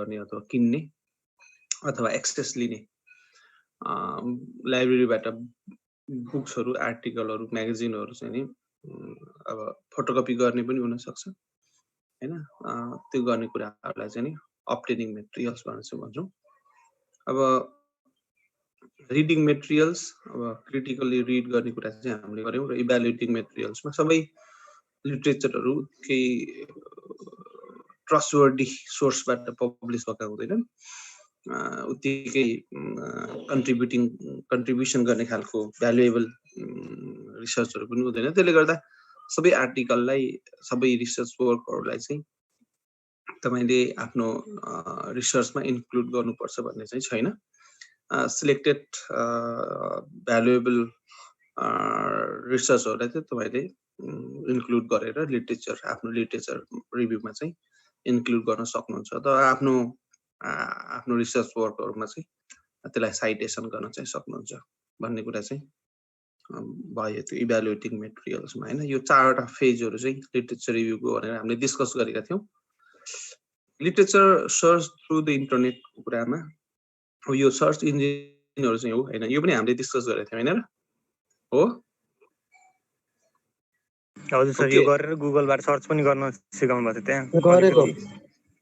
गर्ने अथवा किन्ने अथवा एक्सेस लिने लाइब्रेरीबाट बुक्सहरू आर्टिकलहरू म्यागजिनहरू चाहिँ नि अब फोटोकपी गर्ने पनि हुन सक्छ हैन त्यो गर्ने कुराहरूलाई चाहिँ नि अब्टेनिङ मेटेरियल्स भनेर चाहिँ भन्छौँ अब रिडिङ मेटेरियल्स अब क्रिटिकली रिड गर्ने कुरा चाहिँ हामीले गर्यौं र इभ्यालुएटिङ मेटेरियल्समा सबै लिटरेचरहरू केही ट्रस्टवर्दी सोर्सबाट पब्लिस भएका हुँदैनन् उत्तिकै कन्ट्रिब्युसन गर्ने खालको भ्यालुएबल रिसर्चहरू पनि हुँदैन त्यसले गर्दा सबै आर्टिकललाई सबै रिसर्च वर्कहरूलाई चाहिँ तपाईले आफ्नो रिसर्चमा इन्क्लुड गर्नुपर्छ भन्ने चाहिँ छैन सिलेक्टेड भ्यालुएबल रिसर्चहरूलाई चाहिँ तपाईले इन्क्लुड गरेर आफ्नो लिटरेचर रिभ्यूमा चाहिँ इन्क्लुड गर्न सक्नुहुन्छ अथवा आफ्नो रिसर्च वर्कहरुमा चाहिँ त्यसलाई साइटेसन गर्न चाहिँ सक्नुहुन्छ भन्ने कुरा चाहिँ भयो त्यो इभ्यालुएटिङ मेटेरियल्समा हैन यो चारवटा फेजहरु चाहिँ लिटरेचर रिभ्यूको भनेर हामीले डिस्कस गरेका थियौं literature search through the internet को कुरामा यो सर्च इन्जिनहरु चाहिँ हो हैन यो पनि हामीले डिस्कस गरेका थियौं हैन हो हजुर सर यो गरेर गुगलबाट सर्च पनि गर्न सिकाउनु भएको थियो त्यहाँ गरेको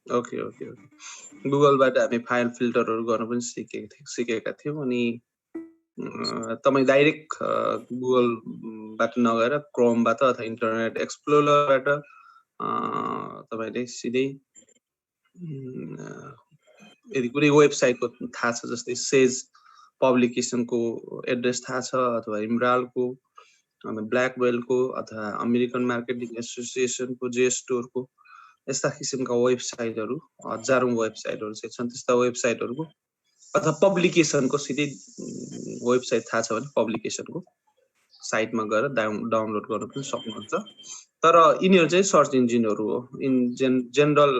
ओके गुगलबाट हामी फाइल फिल्टरहरु गर्न पनि सिकेका थियौं अनि तपाई डाइरेक्ट गुगलबाट नगएर क्रोमबाट अथवा इन्टरनेट एक्सप्लोररबाट तपाईले सिधै यदि कुनै वेबसाइटको थाहा छ जस्तै सेज पब्लिकेसनको एड्रेस थाहा छ अथवा इमरालको ब्ल्याक वेलको अथवा अमेरिकन मार्केटिङ एसोसिएसनको जे स्टोरको यस्ता किसिमका वेबसाइटहरु हजारौं वेबसाइटहरु छन् त्यस्ता वेबसाइटहरुको अथवा पब्लिकेसनको सिधै वेबसाइट थाहा छ भने पब्लिकेसनको साइटमा गएर डाउनलोड गर्न पनि सक्नुहुन्छ तर यिनीहरु चाहिँ सर्च इन्जिनहरु हो इन जनरल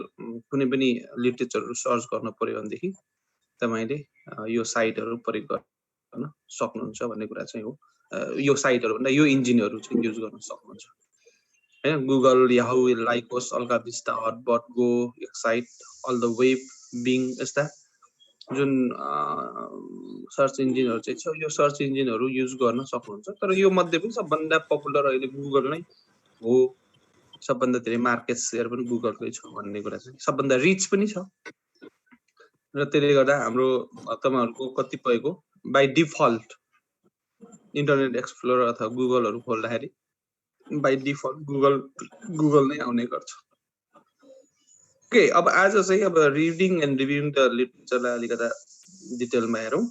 कुनै पनि लिटरेचरहरु सर्च गर्न पर्यो भनेदेखि तपाईले यो साइटहरु प्रयोग गर्न सक्नुहुन्छ भन्ने कुरा चाहिँ हो यो साइटहरु भन्दा यो इन्जिनहरु चाहिँ युज गर्न सक्नुहुन्छ हैन Google Yahoo Lycos AltaVista HotBot Go Excite AllTheWeb Bing यस्ता जुन सर्च इन्जिनहरु चाहिँ छ यो सर्च इन्जिनहरु युज गर्न सक्नुहुन्छ तर यो मध्ये पनि सबभन्दा पपुलर अहिले गुगल नै हो सबभन्दा धेरै मार्केट शेयर पनि गुगलकै छ भन्ने कुरा चाहिँ सबभन्दा रिच पनि छ र त्यसले गर्दा हाम्रो तपाईहरुको कतिपयको बाइ डिफल्ट इन्टरनेट एक्सप्लोरर अथवा गुगलहरु खोल्दाखेरि बाइ डिफल्ट गुगल नै आउने गर्छ ओके अब आज चाहिँ अब रिडिङ एन्ड रिभ्युइङ द लिटरेचरलाई अलिकता डिटेलमा हेरौं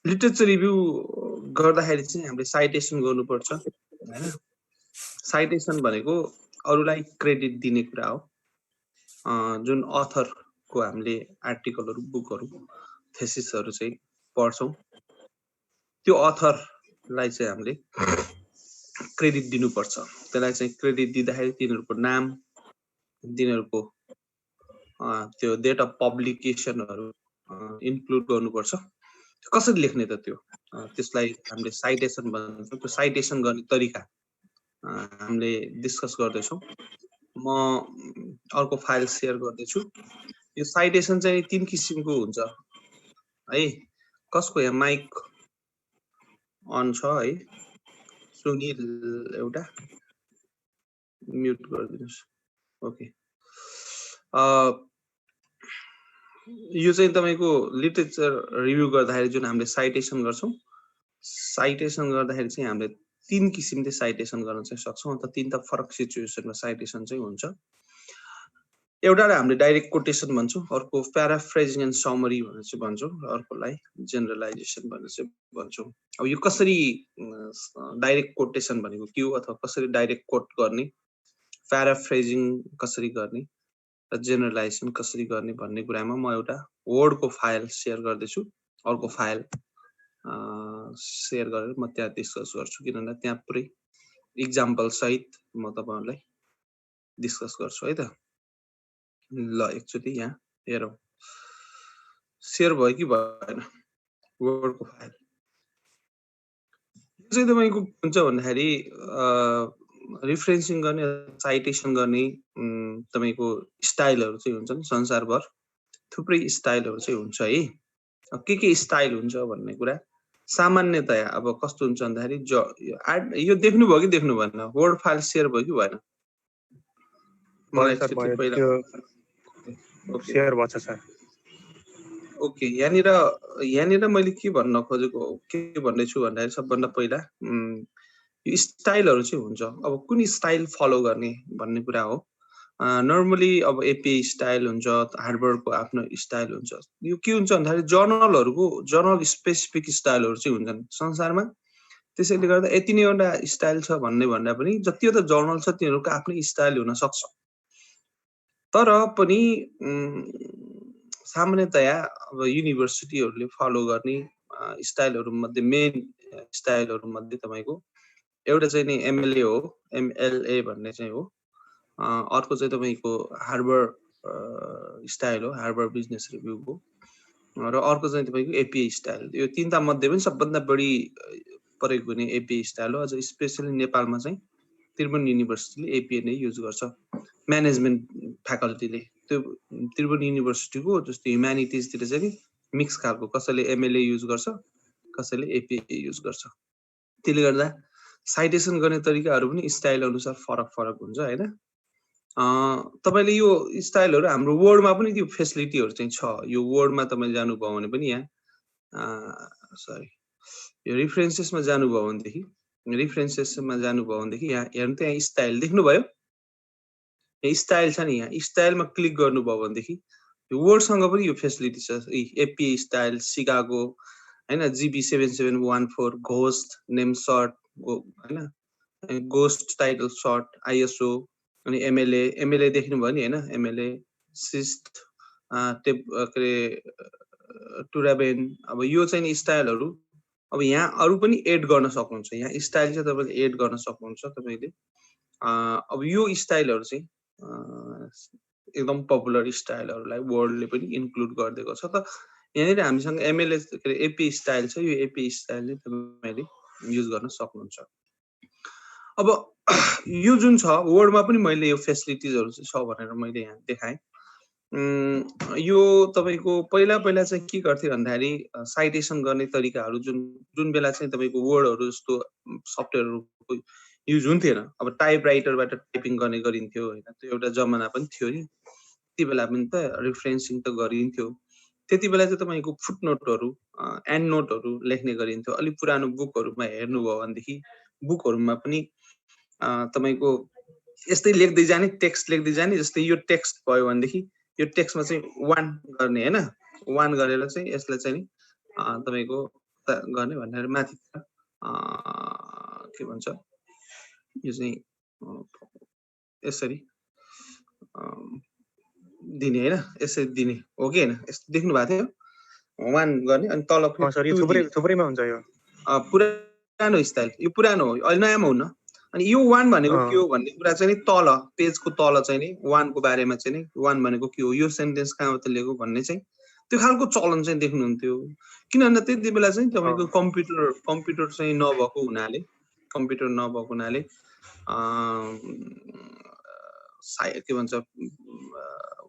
लिटरेचर रिभ्यू गर्दाखेरि चाहिँ हामीले साइटेसन गर्नुपर्छ हैन साइटेसन भनेको अरूलाई क्रेडिट दिने कुरा हो जुन अथरको हामीले आर्टिकलहरु बुकहरु थेसिसहरु चाहिँ पढ्छौं त्यो अथरलाई चाहिँ हामीले क्रेडिट दिनुपर्छ त्यसलाई चाहिँ क्रेडिट दिँदाखेरि तिनीहरुको नाम तिनीहरुको त्यो डेट अफ पब्लिकेसनहरु इन्क्लुड गर्नुपर्छ कसरी लेख्ने त त्यो त्यसलाई हामीले साइटेसन भन्छौं त्यो साइटेसन गर्ने तरिका हामीले डिस्कस गर्दै छौं म अर्को फाइल शेयर गर्दै छु यो साइटेसन चाहिँ तीन किसिमको हुन्छ है कसको यहाँ माइक अन छ है सुनिल एउटा म्युट गरिदिनुस् ओके यो चाहिँ तपाईको लिटरेचर रिभ्यू गर्दाखेरि जुन हामीले साइटेसन गर्छौं साइटेसन गर्दाखेरि चाहिँ हामीले तीन किसिमले साइटेसन गर्न चाहिँ सक्छौं त तीनटा फरक सिचुएसनमा साइटेसन चाहिँ हुन्छ एउटालाई हामीले डाइरेक्ट कोटेसन भन्छौं अर्को प्याराफ्रेजिङ एन्ड समरी भनेर चाहिँ भन्छौं र अर्कोलाई जेनरलाइजेसन भनेर चाहिँ भन्छौं अब यो कसरी डाइरेक्ट कोटेसन भनेको के हो अथवा कसरी डाइरेक्ट कोट गर्ने प्याराफ्रेजिङ कसरी गर्ने र जेनरलाइजेसन कसरी गर्ने भन्ने कुरामा म एउटा वर्डको फाइल शेयर गर्दै छु अर्को फाइल शेयर गरेर म त्यहाँ डिस्कस गर्छु किनभने त्यहाँ पुरै एक्जाम्पल सहित म तपाईहरुलाई डिस्कस गर्छु है त ल एकचोटी यहाँ हेरौं शेयर भयो कि भएन वर्डको फाइल यो चाहिँ तपाईको हुन्छ भन्दाखेरि रिफरेन्सिङ गर्ने साइटेसन गर्ने तपाईको स्टाइलहरु चाहिँ हुन्छन् संसारभर थुप्रै स्टाइलहरू चाहिँ हुन्छ है। के स्टाइल हुन्छ भन्ने कुरा सामान्यतया अब कस्तो हुन्छ भन्दाखेरि यो देख्नुभयो कि देख्नु भएन? वर्ड फाइल सेयर भयो कि भएन? मलाई सर भयो पहिला सेयर भएको छ सर। ओके, यहाँनिर मैले के भन्न खोजेको के भन्दैछु भन्दाखेरि सबभन्दा पहिला यो स्टाइलहरू चाहिँ हुन्छ। अब कुन स्टाइल फलो गर्ने भन्ने कुरा हो। नर्मली अब एपीआई स्टाइल हुन्छ, हार्वर्डको आफ्नो स्टाइल हुन्छ। यो के हुन्छ भन्दाखेरि जर्नल स्पेसिफिक स्टाइलहरू चाहिँ हुन्छन् संसारमा। त्यसैले गर्दा यति नै एउटा स्टाइल छ भन्ने भन्दा पनि जतिवटा जर्नल छ तिनीहरूको आफ्नै स्टाइल हुन सक्छ। तर पनि सामान्यतया अब युनिभर्सिटीहरूले फलो गर्ने स्टाइलहरू मध्ये मेन स्टाइलहरू मध्ये तपाईको एउटा चाहिँ नि एमएलए हो, एमएलए भन्ने चाहिँ हो। अर्को चाहिँ तपाईको हार्वर्ड स्टाइल हो, हार्वर्ड बिजनेस रिभ्यूको। र अर्को चाहिँ तपाईको एपीआई स्टाइल। यो तीनटा मध्ये पनि सबभन्दा बढी प्रयोग हुने एपीआई स्टाइल हो। अझ स्पेशली नेपालमा चाहिँ त्रिभुवन युनिभर्सिटीले एपीआई नै युज गर्छ, म्यानेजमेन्ट फ्याकल्टीले। त्यो त्रिभुवन युनिभर्सिटीको जस्तो ह्युम्यानिटिजतिर चाहिँ नि मिक्स खालको, कसैले एमएलए युज गर्छ, कसैले एपीआई युज गर्छ। त्यसले गर्दा साइटेसन गर्ने तरिकाहरू पनि स्टाइल अनुसार फरक हुन्छ हैन। तपाईले यो स्टाइलहरू हाम्रो वर्डमा पनि त्यो फेसिलिटीहरू चाहिँ छ। यो वर्डमा तपाईले जानुभयो भने पनि यहाँ सरी यो रेफरेन्सेसमा जानुभयो भनेदेखि यहाँ हेर्नु त यहाँ स्टाइल देख्नुभयो। यहाँ स्टाइल छ नि, यहाँ स्टाइलमा क्लिक गर्नुभयो भनेदेखि यो वर्डसँग पनि यो फेसिलिटी छ। एपीआई स्टाइल, सिकागो हैन, GB7714, घोस्ट नेम सर्ट हैन, घोस्ट टाइटल सर्ट, आईएसओ अनि एमएलए देख्नुभयो नि हैन, एमएलए सिस्ट टुराबेन। अब यो चाहिँ नि स्टाइलहरू अब यहाँ अरु पनि एड गर्न सक्नुहुन्छ। यहाँ स्टाइल चाहिँ तपाईले एड गर्न सक्नुहुन्छ तपाईले। अब यो स्टाइलहरू चाहिँ एकदम पपुलर स्टाइलहरूलाई वर्ल्डले पनि इन्क्लुड गरिदिएको छ। त यहाँनिर हामीसँग एमएलए एपीआई स्टाइल छ। यो एपीआई स्टाइल चाहिँ तपाईले युज गर्न सक्नुहुन्छ। अब यो जुन छ वर्डमा पनि मैले यो फेसिलिटिजहरू चाहिँ छ भनेर मैले यहाँ देखाएँ। यो तपाईको पहिला चाहिँ के गर्थे भन्दाखेरि साइटेसन गर्ने तरिकाहरू जुन बेला चाहिँ तपाईको वर्डहरू जस्तो सफ्टवेयरहरुको युज हुन्थेन। अब टाइपराइटरबाट टाइपिङ गर्ने गरिन्थ्यो हैन, त्यो एउटा जमाना पनि थियो नि। त्यति बेला पनि त रेफरेन्सिङ त गरिन्थ्यो। त्यति बेला चाहिँ तपाईको फुटनोटहरू एन्ड नोटहरू लेख्ने गरिन्थ्यो। अलि पुरानो बुकहरुमा हेर्नुभयो भनेदेखि बुकहरुमा पनि तपाईको यस्तै लेख्दै जाने, टेक्स्ट लेख्दै जाने। जस्तै यो टेक्स्ट भयो भनेदेखि यो टेक्स्टमा चाहिँ 1 गर्ने हैन, 1 गरेर चाहिँ यसलाई चाहिँ नि तपाईको गर्ने भनेर माथि के भन्छ यो चाहिँ यसरी दिने हैन, यसरी दिने हो कि हैन? यस्तो देख्नु भएको थियो 1 गर्ने अनि तल सर यो थुप्रैमा हुन्छ। यो पुरानो स्टाइल, यो पुरानो हो, अहिले नयाँमा हुन्न। अनि यो 1 भनेको के हो भन्ने कुरा चाहिँ नि तल पेजको तल चाहिँ नि 1 को बारेमा चाहिँ नि 1 भनेको के हो, यो सेन्टेन्स कहाँबाट लिएको भन्ने चाहिँ त्यो खालको चलन चाहिँ देख्नुहुन्थ्यो। किनभने त्यति बेला चाहिँ तपाईको कम्प्युटर चाहिँ नभएको हुनाले के भन्छ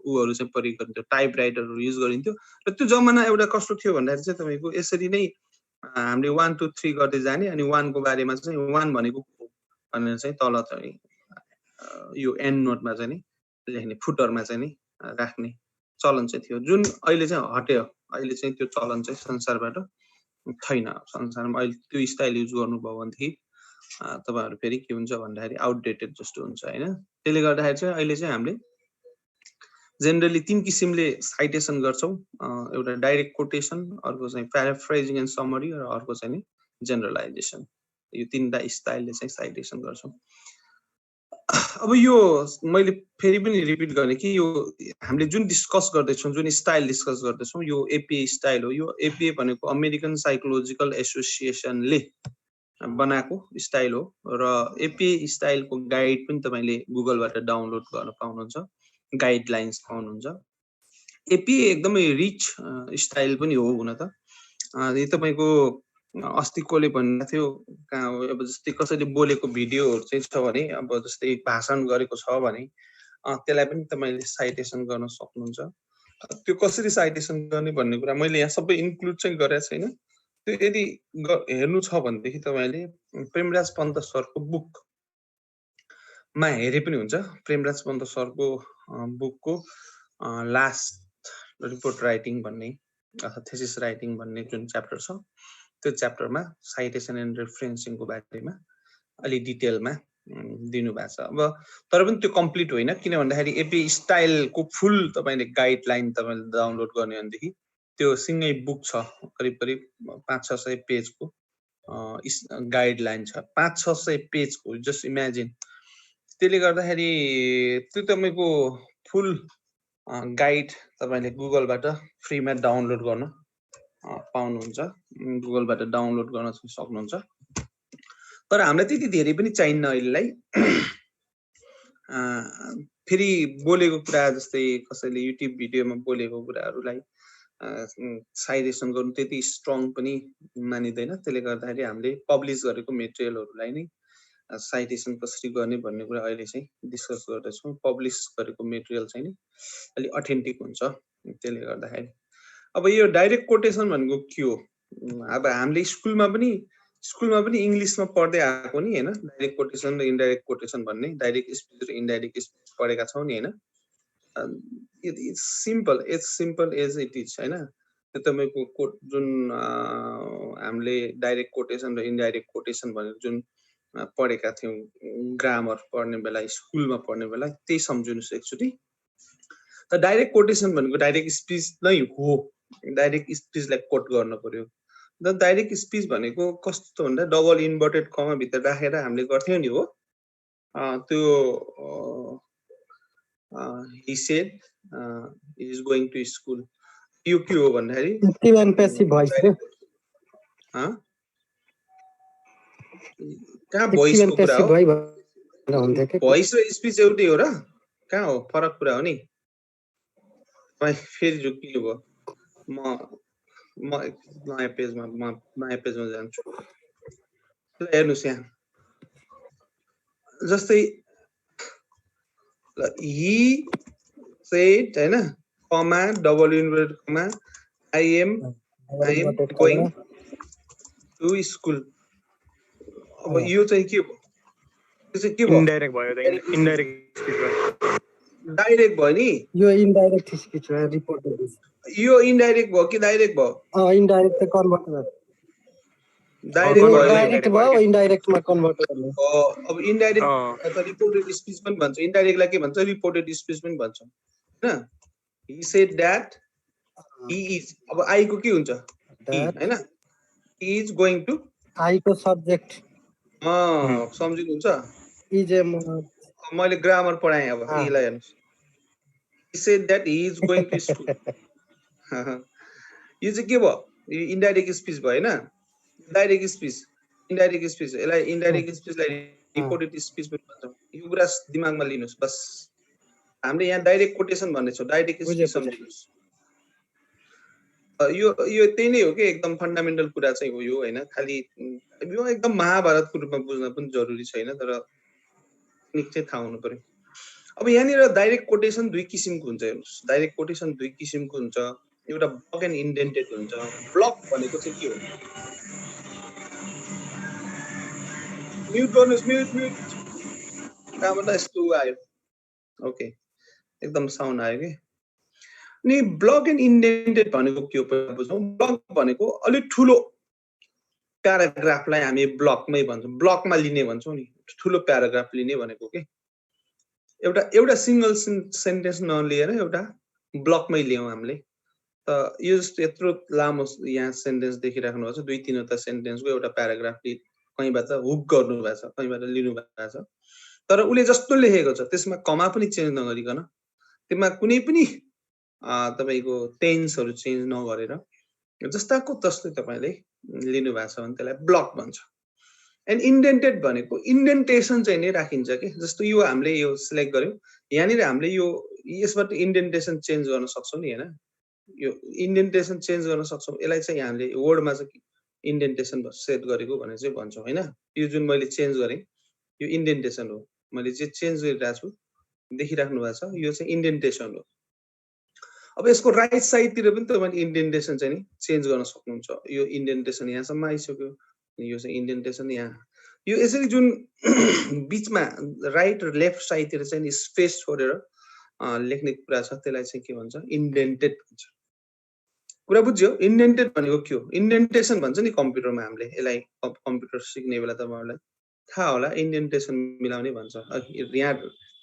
उहरु चाहिँ प्रयोग गरिन्थ्यो, टाइपराइटरहरु युज गरिन्थ्यो। र त्यो जमाना एउटा कस्तो थियो भन्दाखेरि चाहिँ तपाईको यसरी नै हामीले 1 2 3 गर्दै जाने अनि 1 को बारेमा चाहिँ 1 भनेको भनेर चाहिँ तल चाहिँ यो एन्ड नोटमा चाहिँ नि लेख्ने, फुटरमा चाहिँ नि राख्ने चलन चाहिँ थियो, जुन अहिले चाहिँ हट्यो। अहिले चाहिँ त्यो चलन चाहिँ संसारबाट छैन। संसारमा अहिले त्यो स्टाइल युज गर्नुभयो भनेदेखि तपाईहरु फेरि के हुन्छ भन्दाखेरि आउटडेटेड जस्तो हुन्छ हैन। त्यसले गर्दाखेरि चाहिँ अहिले चाहिँ हामीले जेनरली 3 किसिमले साइटेसन गर्छौं। एउटा डाइरेक्ट कोटेसन, अर्को चाहिँ प्याराफ्रेजिङ एन्ड समरी र अर्को चाहिँ नि जेनरलाइजेसन। यो तीनटा स्टाइलले चाहिँ साइटेसन गर्छौं। अब यो मैले फेरि पनि रिपिट गर्ने कि यो हामीले जुन डिस्कस गर्दै छौं, जुन स्टाइल डिस्कस गर्दै छौं, यो एपीआई स्टाइल हो। यो एपीआई भनेको अमेरिकन साइकोलोजिकल एसोसिएसनले बनाएको स्टाइल हो र एपीआई स्टाइलको गाइड पनि तपाईले गुगलबाट डाउनलोड गर्न पाउनुहुन्छ, गाइडलाइन्स पाउनुहुन्छ। एपीआई एकदमै रिच स्टाइल पनि हो हुन त। यो तपाईको अस्ति कोले भन्नु थियो कहाँ हो, अब जस्तै कसैले बोलेको भिडियोहरु चाहिँ छ भने, अब जस्तै भाषण गरेको छ भने त्यसलाई पनि तपाईले साइटेसन गर्न सक्नुहुन्छ। त्यो कसरी साइटेसन गर्ने भन्ने कुरा मैले यहाँ सबै इन्क्लुड चाहिँ गरेको छैन। त्यो यदि हेर्नु छ भनेदेखि तपाईँले प्रेमराज पन्त सरको बुकमा हेरे पनि हुन्छ। प्रेमराज पन्त सरको बुकको लास्ट रिपोर्ट राइटिङ भन्ने अथवा थेसिस राइटिङ भन्ने जुन च्याप्टर छ त्यो च्याप्टरमा साइटेसन एन्ड रेफरेन्सिङको बारेमा अलि डिटेलमा दिनुभएको छ। अब तर पनि त्यो कम्प्लिट होइन, किन भन्दाखेरि एपी स्टाइलको फुल तपाईँले गाइडलाइन तपाईँले डाउनलोड गर्ने भनेदेखि त्यो सिङ्गै बुक छ, करिब करिब 500-600 पेजको गाइडलाइन छ, 500-600 पेजको। Just imagine. त्यसले गर्दाखेरि त्यो तपाईँको फुल गाइड तपाईँले गुगलबाट फ्रीमा डाउनलोड गर्न पाउनुहुन्छ, गुगलबाट डाउनलोड गर्न सक्नुहुन्छ। तर हामीलाई त्यति धेरै पनि चाहिन्न अहिलेलाई। फेरि बोलेको कुरा जस्तै कसैले युट्युब भिडियोमा बोलेको कुराहरूलाई साइटेसन गर्नु त्यति स्ट्रङ पनि मानिँदैन। त्यसले गर्दाखेरि हामीले पब्लिस गरेको मेटेरियलहरूलाई नै साइटेसन कसरी गर्ने भन्ने कुरा अहिले चाहिँ डिस्कस गर्दैछौँ। पब्लिस गरेको मेटेरियल चाहिँ नि अलि अथेन्टिक हुन्छ। त्यसले गर्दाखेरि अब यो डाइरेक्ट कोटेसन भनेको के हो? अब हामीले स्कुलमा पनि इङ्ग्लिसमा पढ्दै आएको नि हैन, डाइरेक्ट कोटेसन र इन्डाइरेक्ट कोटेसन भन्ने, डाइरेक्ट स्पिच र इन्डाइरेक्ट स्पिच पढेका छौँ नि हैन। It's simple as it is हैन। त्यो तपाईँको जुन हामीले डाइरेक्ट कोटेसन र इन्डाइरेक्ट कोटेसन भनेर जुन पढेका थियौँ ग्रामर पढ्ने बेला, स्कुलमा पढ्ने बेला, त्यही सम्झिनुहोस् एकचोटि। त डाइरेक्ट कोटेसन भनेको डाइरेक्ट स्पिच नै हो, डाइरेक्ट स्पिचलाई कोट गर्न पर्यो। द डाइरेक्ट स्पिच भनेको कस्तो भन्दा डबल इन्भर्टेड कमा भित्र राखेर हामीले गर्थ्यौँ नि हो। त्यो he said he is going to school, यो के हो भन्दाखेरि एक्टिभ एन्ड पेसिभ भोइस रे। कहाँ भोइसको कुरा हो? हुन्थ्यो के भोइस र स्पिच एउटै हो र? कहाँ हो फरक कुरा हो नि? फेरि झुक्किनु भयो। म नयाँ पेजमा जान्छु। हेर्नुहोस् यहाँ जस्तै he said हैन, comma double inverted comma I am going to school। अब यो चाहिँ के भयो? यो चाहिँ के भयो? इन्डाइरेक्ट भयो त, इन्डाइरेक्ट स्पिच भयो। डाइरेक्ट भयो नि? यो इन्डाइरेक्ट स्पिच हो, रिपोर्टेड। यो इन्डाइरेक्ट भयो कि डाइरेक्ट भयो? इन्डाइरेक्ट त कन्भर्ट भयो। डाइरेक्ट भयो, इन्डाइरेक्टमा कन्भर्ट गर्ने। अब इन्डाइरेक्ट त रिपोर्टेड स्पिच पनि भन्छ, इन्डाइरेक्टलाई के भन्छ? रिपोर्टेड स्पिच पनि भन्छ हैन। he said that he is, अब आई को के हुन्छ? हैन, he is going to, I को सब्जेक्ट सम्झिनुहुन्छ? इज मैले ग्रामर पढाएँ। अब यीलाई हेर्नुस्, he said that he is going to school। यो चाहिँ के भयो? इन्डाइरेक्ट स्पिच भयो हैन। डाइरेक्ट स्पिच, इन्डाइरेक्ट स्पिच, यसलाई इन्डाइरेक्ट स्पिचलाई रिपोर्टेड स्पिच पनि भन्छौँ। यो कुरा दिमागमा लिनुहोस् बस। हामीले यहाँ डाइरेक्ट कोटेसन भन्ने छ, डाइरेक्ट स्पिच सम्झिनुहोस्। यो त्यही नै हो कि एकदम फन्डामेन्टल कुरा चाहिँ हो यो हैन। खालि यो एकदम महाभारतको रूपमा बुझ्न पनि जरुरी छैन, तर टेक्निक चाहिँ थाहा हुनु पर्यो। अब यहाँनिर डाइरेक्ट कोटेसन दुई किसिमको हुन्छ। हेर्नुहोस्, डाइरेक्ट कोटेसन दुई किसिमको हुन्छ। एउटा ब्लक एन्ड इन्डेन्टेड हुन्छ। ब्लक भनेको चाहिँ के हो? म्युट गर्नुहोस्, म्युट। कहाँबाट यस्तो आयो? ओके, एकदम साउन्ड आयो कि। अनि ब्लक एन्ड इन्डेन्टेड भनेको के हो बुझौँ। ब्लक भनेको अलिक ठुलो प्याराग्राफलाई हामी ब्लकमै भन्छौँ, ब्लकमा लिने भन्छौँ नि। ठुलो प्याराग्राफ लिने भनेको के, एउटा सिंगल सेन्टेन्स नलिएर एउटा ब्लकमै लियौँ हामीले। त यो जस्तो यत्रो लामो यहाँ सेन्टेन्स देखिराख्नु भएको छ, 2-3वटा सेन्टेन्सको एउटा प्याराग्राफ कहीँबाट हुक गर्नु भएको छ, कहीँबाट लिनु भएको छ। तर उसले जस्तो लेखेको छ त्यसमा कमा पनि चेन्ज नगरिकन, त्यसमा कुनै पनि तपाईको टेन्सहरु चेन्ज नगरेर जस्ताको तस्तै तपाईले लिनु भएको छ भने त्यसलाई ब्लक भन्छ। एन्ड इन्डेन्टेड भनेको इन्डेन्टेसन चाहिँ नै राखिन्छ के, जस्तो यो हामीले यो सिलेक्ट गर्यौं, यहाँनिर हामीले यो यसबाट इन्डेन्टेसन चेन्ज गर्न सक्छौं नि हैन, यो इन्डेन्टेसन चेन्ज गर्न सक्छौं। यसलाई चाहिँ हामीले वर्डमा चाहिँ इन्डेन्टेसन सेट गरेको भनेर चाहिँ भन्छौं हैन। यो जुन मैले चेन्ज गरे यो इन्डेन्टेसन हो, मैले जे चेन्ज गरिरहेको छु देखिराख्नु भएको छ यो चाहिँ इन्डेन्टेसन हो। अब यसको राइट साइडतिर पनि तपाईले इन्डेन्टेसन चाहिँ नि चेन्ज गर्न सक्नुहुन्छ। यो इन्डेन्टेसन यहाँसम्म आइसक्यो, यो चाहिँ इन्डेन्टेसन यहाँ। यो यसरी जुन बीचमा राइट र लेफ्ट साइडतिर चाहिँ नि स्पेस छोडेर लेख्ने कुरा छ त्यसलाई चाहिँ के भन्छ इन्डेन्टेड भन्छ। कुरा बुझ्यो? इन्डेन्टेड भनेको के हो? इन्डेन्टेसन भन्छ नि कम्प्युटरमा हामीले, यसलाई कम्प्युटर सिक्ने बेला तपाईहरुलाई थाहा होला इन्डेन्टेसन मिलाउने भन्छ। यहाँ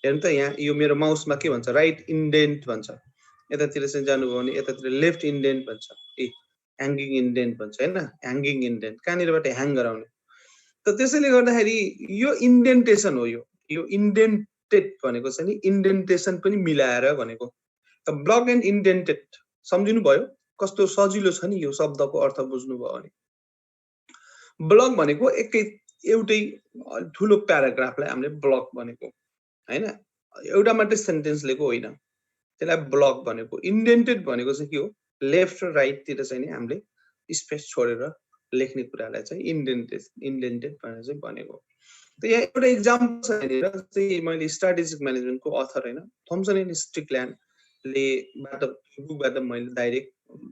हेर्नु त, यहाँ यो मेरो माउसमा के भन्छ राइट इन्डेन्ट भन्छ, यतातिर चाहिँ जानुभयो भने यतातिर लेफ्ट इन्डेन्ट भन्छ, ह्याङ्गिङ इन्डेन्ट भन्छ हैन, ह्याङ्गिङ इन्डेन्ट कहाँनिरबाट ह्याङ गराउने। त त्यसैले गर्दाखेरि यो इन्डेन्टेसन हो। यो इन्डेन्टेड भनेको चाहिँ नि इन्डेन्टेसन पनि मिलाएर भनेको। त ब्लक एन्ड इन्डेन्टेड सम्झिनु भयो? कस्तो सजिलो छ नि यो शब्दको अर्थ बुझ्नुभयो भने। ब्लक भनेको एउटै ठुलो प्याराग्राफलाई हामीले ब्लक भनेको हैन, एउटा मात्रै सेन्टेन्स लेखेको होइन, त्यसलाई ब्लक भनेको। इन्डेन्टेड भनेको चाहिँ के हो? लेफ्ट र राइट तिर चाहिँ नि हामीले स्पेस छोडेर लेख्ने कुरालाई चाहिँ इन्डेन्टेड भनेर चाहिँ भनेको। त यहाँ एउटा एक्जाम्पल छ यहाँनिर चाहिँ मैले स्ट्र्याटेजिक म्यानेजमेन्टको अथर हैन थम्सन एन्ड स्ट्रिकल्यान्डले बुकबाट मैले डाइरेक्ट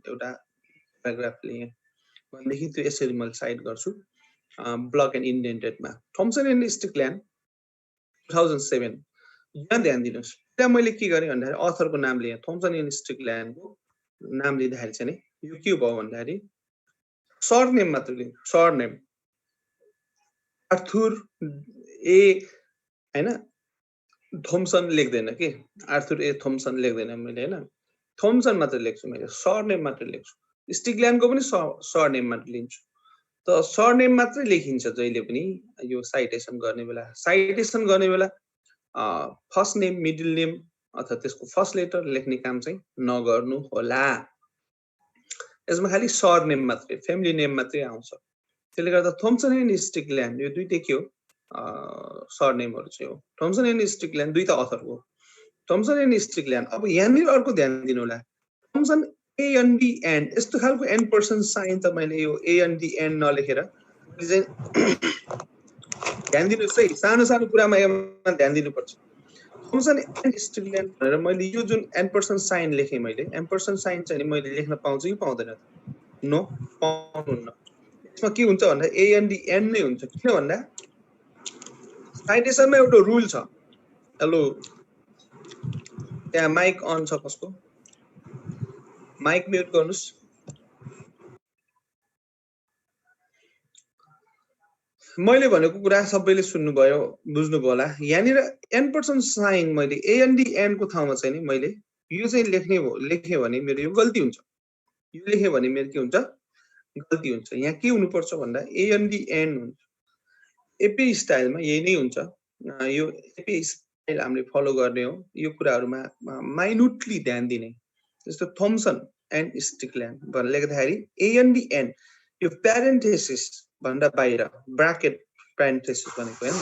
एउटा प्याराग्राफ लिएँ भनेदेखि त्यो यसरी मैले साइड गर्छु ब्लक एन्ड इन्डेन्टेडमा। Thomson and Strickland 2007। यहाँ ध्यान दिनुहोस्, त्यहाँ मैले के गरेँ भन्दाखेरि अथरको नाम लिएँ, थम्सन एन्ड स्ट्रिकल्यान्डको नाम लिँदाखेरि चाहिँ नि यो के भयो भन्दाखेरि सरनेम मात्र लिएँ, सरनेम आर्थुर ए हैन थम्सन लेख्दैन के, आर्थुर ए थम्सन लेख्दैन मैले हैन, थम्सन मात्र लेख्छु मैले, सरनेम मात्र लेख्छु। स्टिकल्यान्डको पनि सरनेम मात्र लिन्छु। त सरनेम मात्रै लेखिन्छ जहिले पनि यो साइटेसन गर्ने बेला। साइटेसन गर्ने बेला फर्स्ट नेम मिडल नेम अथवा त्यसको फर्स्ट लेटर लेख्ने काम चाहिँ नगर्नु होला। यसमा खालि सरनेम मात्रै, फ्यामिली नेम मात्रै आउँछ। त्यसले गर्दा थम्सन एन्ड स्टिकल्यान्ड यो दुईटै के हो सरनेमहरु चाहिँ हो। थम्सन एन्ड स्टिकल्यान्ड दुईटा अथरको थम्सन एन्ड स्टिकल्यान्ड। अब यहाँनिर अर्को ध्यान दिनु होला, Thomson A N D and यस्तो खालको एन्ड पर्सन साइन तपाईले यो ए एन डी एन्ड नलेखेर चाहिँ ध्यान दिनुस् है, सानो सानो कुरामा यसमा ध्यान दिनुपर्छ। थम्सन एन्ड स्टिकल्यान्ड भनेर मैले यो जुन एन्ड पर्सन साइन लेखेँ मैले, एन्ड पर्सन साइन चाहिँ मैले लेख्न पाउँछु कि पाउँदैन? नो, पाउनुहुन्न। यसमा के हुन्छ भन्दा ए एन डी एन्ड नै हुन्छ। किन भन्दा साइटेसनमा एउटा रुल छ। हेलो, त्यहाँ माइक अन छ कसको? माइक म्युट गर्नुस्। मैले भनेको कुरा सबैले सुन्नुभयो, बुझ्नुभयो होला। यहाँनिर एन पर्सन साइन मैले ए एन डी एन को ठाउँमा चाहिँ नि मैले यो चाहिँ लेखेँ भने मेरो यो गल्ती हुन्छ। यो लेखेँ भने मेरो के हुन्छ? गल्ती हुन्छ। यहाँ के हुनुपर्छ भन्दा ए एन डी एन हुन्छ। एपी स्टाइलमा यही नै हुन्छ। यो एपी स्टाइल हामीले फलो गर्ने हो। यो कुराहरुमा माइन्युटली ध्यान दिने। जस्तो थम्सन एन्ड स्टिकल्यान्ड भनेर लेख्दाखेरि ए एन डी एन यो प्यारेन्थेसिस भन्दा बाहिर, ब्राकेट प्यारेन्थेसिस भनेको हैन,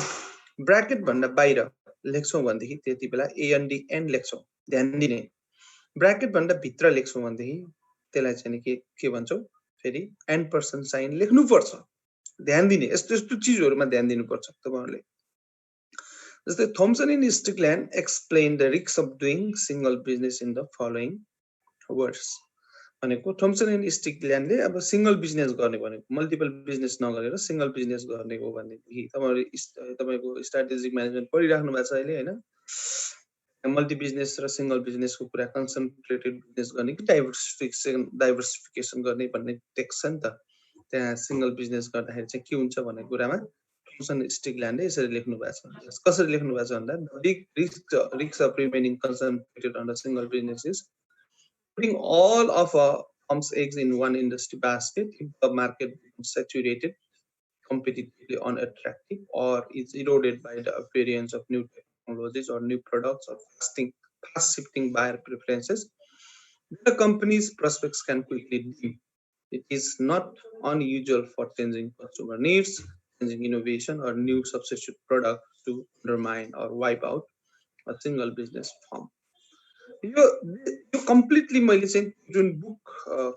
ब्राकेट भन्दा बाहिर लेख्छौं भनेदेखि त्यति बेला ए एन डी एन लेख्छौं, ध्यान दिने। ब्राकेट भन्दा भित्र लेख्छौं भनेदेखि त्यसलाई चाहिँ के भन्छौं? फेरि एन्ड पर्सन साइन लेख्नु पर्छ, ध्यान दिने। यस्तो यस्तो चीजहरुमा ध्यान दिनुपर्छ तपाईहरुले। जस्तै Thomson and Strickland explain the risk of doing single business in the following words भनेको थम्सन एन्ड स्टिकल्यान्डले अब सिंगल बिजनेस गर्ने भनेको मल्टिपल बिजनेस नगरेर सिंगल बिजनेस गर्ने हो भनेदेखि तपाईको स्ट्र्याटेजिक म्यानेजमेन्ट पढिराख्नु भएको छ अहिले हैन। मल्टी बिजनेस र सिंगल बिजनेसको कुरा, कन्सन्ट्रेटेड बिजनेस गर्ने कि डाइभर्सिफिकेसन गर्ने भन्ने टेक्स्ट छ नि त। त्यहाँ सिंगल बिजनेस गर्दाखेरि चाहिँ के हुन्छ भन्ने कुरामा थम्सन स्टिकल्यान्डले यसरी लेख्नु भएको छ। कसरी लेख्नु भएको छ भन्दा risk of remaining concentrated on the single business is putting all of firm's eggs in one industry basket if the market becomes saturated, competitively unattractive, or is eroded by the appearance of new technologies or new products or fast shifting buyer preferences, the company's prospects can quickly dim. It is not unusual for changing consumer needs, changing innovation, or new substitute products to undermine or wipe out a single business firm. यो completely मैले चाहिँ जुन book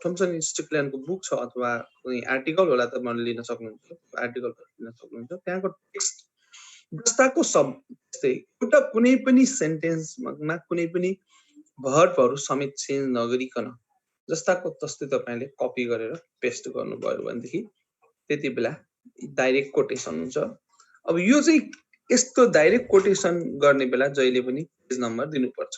Thompson स्टिकल्यान्डको book छ अथवा कुनै article होला तपाईहरुले लिन सक्नुहुन्छ, आर्टिकल लिन सक्नुहुन्छ। त्यहाँको टेक्स्ट जस्ताको शब्द त्यस्तै एउटा कुनै पनि सेन्टेन्समा कुनै पनि भर्बहरु समेत चेन्ज नगरिकन जस्ताको तस्तै तपाईले कपी गरेर पेस्ट गर्नुभयो भनेदेखि त्यति बेला डाइरेक्ट कोटेसन हुन्छ। अब यो चाहिँ यस्तो डाइरेक्ट कोटेसन गर्ने बेला जहिले पनि पेज नम्बर दिनुपर्छ।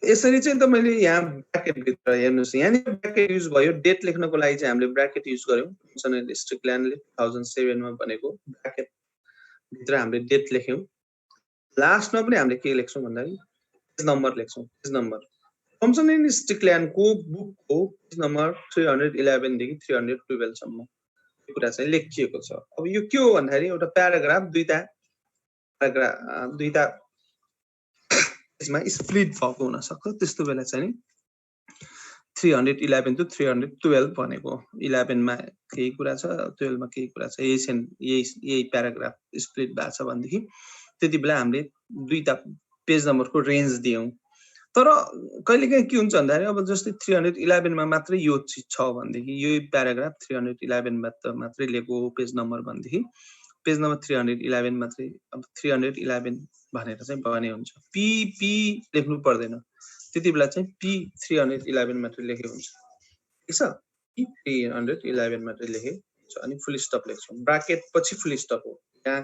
यसरी चाहिँ तपाईले यहाँ ब्र्याकेट भित्र हेर्नुस्, यहाँ ब्र्याकेट युज भयो। डेट लेख्नको लागि चाहिँ हामीले ब्र्याकेट युज गर्यौं। कमिसनर स्ट्रिकल्यान्डले 2007 मा भनेको ब्र्याकेट भित्र हामीले डेट लेख्यौं। लास्टमा पनि हामीले के लेख्छौं भन्दाखेरि पेज नम्बर लेख्छौं। पेज नम्बर कमिसनर स्ट्रिकल्यान्डको बुकको पेज नम्बर 311 देखि 312 सम्म यो कुरा चाहिँ लेखिएको छ। अब यो के हो भन्दाखेरि एउटा प्याराग्राफ दुईटा यसमा स्प्लिट भएको हुन सक्छ। त्यस्तो बेला चाहिँ 311 to 312 भनेको 11 मा केही कुरा छ, 12 मा केही कुरा छ, यही प्याराग्राफ स्प्लिट भएको छ भनेदेखि त्यति बेला हामीले दुईटा पेज नम्बरको रेन्ज दियौं। तर कहिलेकाहीँ के हुन्छ भन्दाखेरि अब जस्तै 311 मा मात्रै यो चीज छ भनेदेखि यो प्याराग्राफ 311 मा मात्रै लेखेको पेज नम्बर भनेदेखि पेज नम्बर 311 मात्रै अब 311 भनेर चाहिँ भने हुन्छ। पी लेख्नु पर्दैन। त्यति बेला चाहिँ पी 311 मात्रै लेखे हुन्छ। ठीक छ, पी 311 मात्रै लेखे हुन्छ। अनि फुल स्टप लेख्छौं। ब्र्याकेट पछि फुल स्टप हो। यहाँ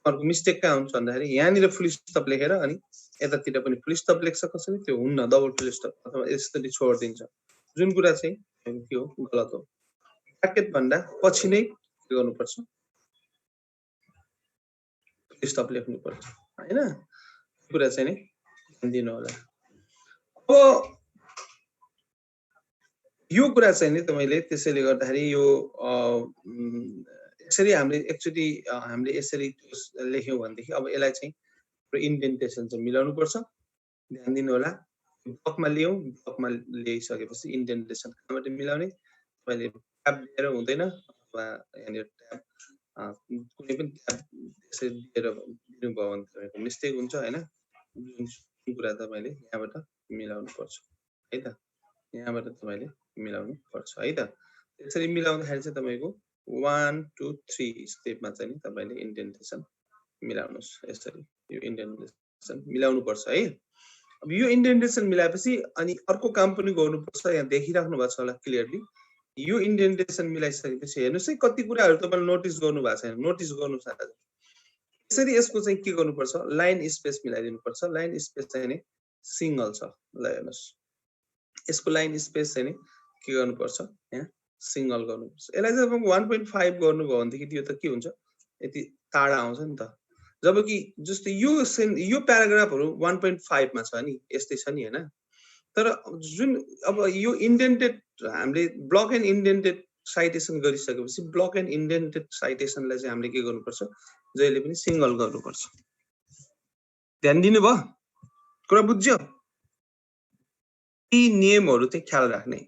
अर्को मिस्टेक कहाँ हुन्छ भन्दाखेरि यहाँनिर फुल स्टप लेखेर अनि यतातिर पनि फुल स्टप लेख्छ कसैले, त्यो हुन्न। डबल फुल स्टप अथवा यसरी छोड्दिन्छ, जुन कुरा चाहिँ के हो गलत हो। ब्र्याकेट भन्दा पछि नै के गर्नुपर्छ, फुल स्टप लेख्नुपर्छ हैन। कुरा चाहिँ नि ध्यान दिनु होला। अब यो कुरा चाहिँ नि तपाईले त्यसैले गर्दाखेरि यो यसरी हामीले एकचोटी हामीले यसरी लेख्यौं भनेदेखि अब यसलाई चाहिँ इन्डेन्टेसन चाहिँ मिलाउनु पर्छ। ध्यान दिनु होला। ब्लकमा ल्याउँ, ब्लकमा ल्याइसकेपछि इन्डेन्टेसन कहाँबाट मिलाउने, तपाईले ट्याब दिएर हुँदैन अथवा यहाँनिर ट्याब कुनै पनि ट्याब यसरी दिएर दिनुभयो भने तपाईको मिस्टेक हुन्छ हैन। जुन कुरा तपाईले यहाँबाट मिलाउनु पर्छ है त, यहाँबाट तपाईले मिलाउनु पर्छ है त। यसरी मिलाउँदाखेरि चाहिँ तपाईको 1 2 3 स्टेपमा चाहिँ नि तपाईले इन्डेन्टेसन मिलाउनुस्। यसरी यो इन्डेन्टेसन मिलाउनु पर्छ है। अब यो इन्डेन्टेसन मिलाएपछि अनि अर्को काम पनि गर्नुपर्छ। यहाँ देखिराख्नु भएको छ होला क्लियरली। यो इन्डेन्टेसन मिलाइसकेपछि हेर्नुस् है कति कुराहरु तपाईले नोटिस गर्नु भएको छैन, नोटिस गर्नुस् आज। यसरी यसको चाहिँ के गर्नुपर्छ, लाइन स्पेस मिलाइदिनु पर्छ। लाइन स्पेस चाहिँ नि सिंगल छ, ल हेर्नुस्। यसको लाइन स्पेस चाहिँ नि के गर्नुपर्छ, यहाँ सिंगल गर्नुपर्छ। यसलाई चाहिँ तपाईको 1.5 गर्नुभयो भनेदेखि यो त के हुन्छ, यति टाढा आउँछ नि त। जबकि जस्तै यो प्याराग्राफहरु 1.5 मा छ नि, यस्तै छ नि हैन। तर जुन अब यो इन्डेन्टेड हामीले ब्लक एन्ड इन्डेन्टेड साइटेसन गरिसकेपछि ब्लक एन्ड इन्डेन्टेड साइटेसनलाई चाहिँ हामीले के गर्नुपर्छ, जहिले पनि सिंगल गर्नुपर्छ। ध्यान दिनु भयो, कुरा बुझ्यो। यी नियमहरु चाहिँ ख्याल राख्ने,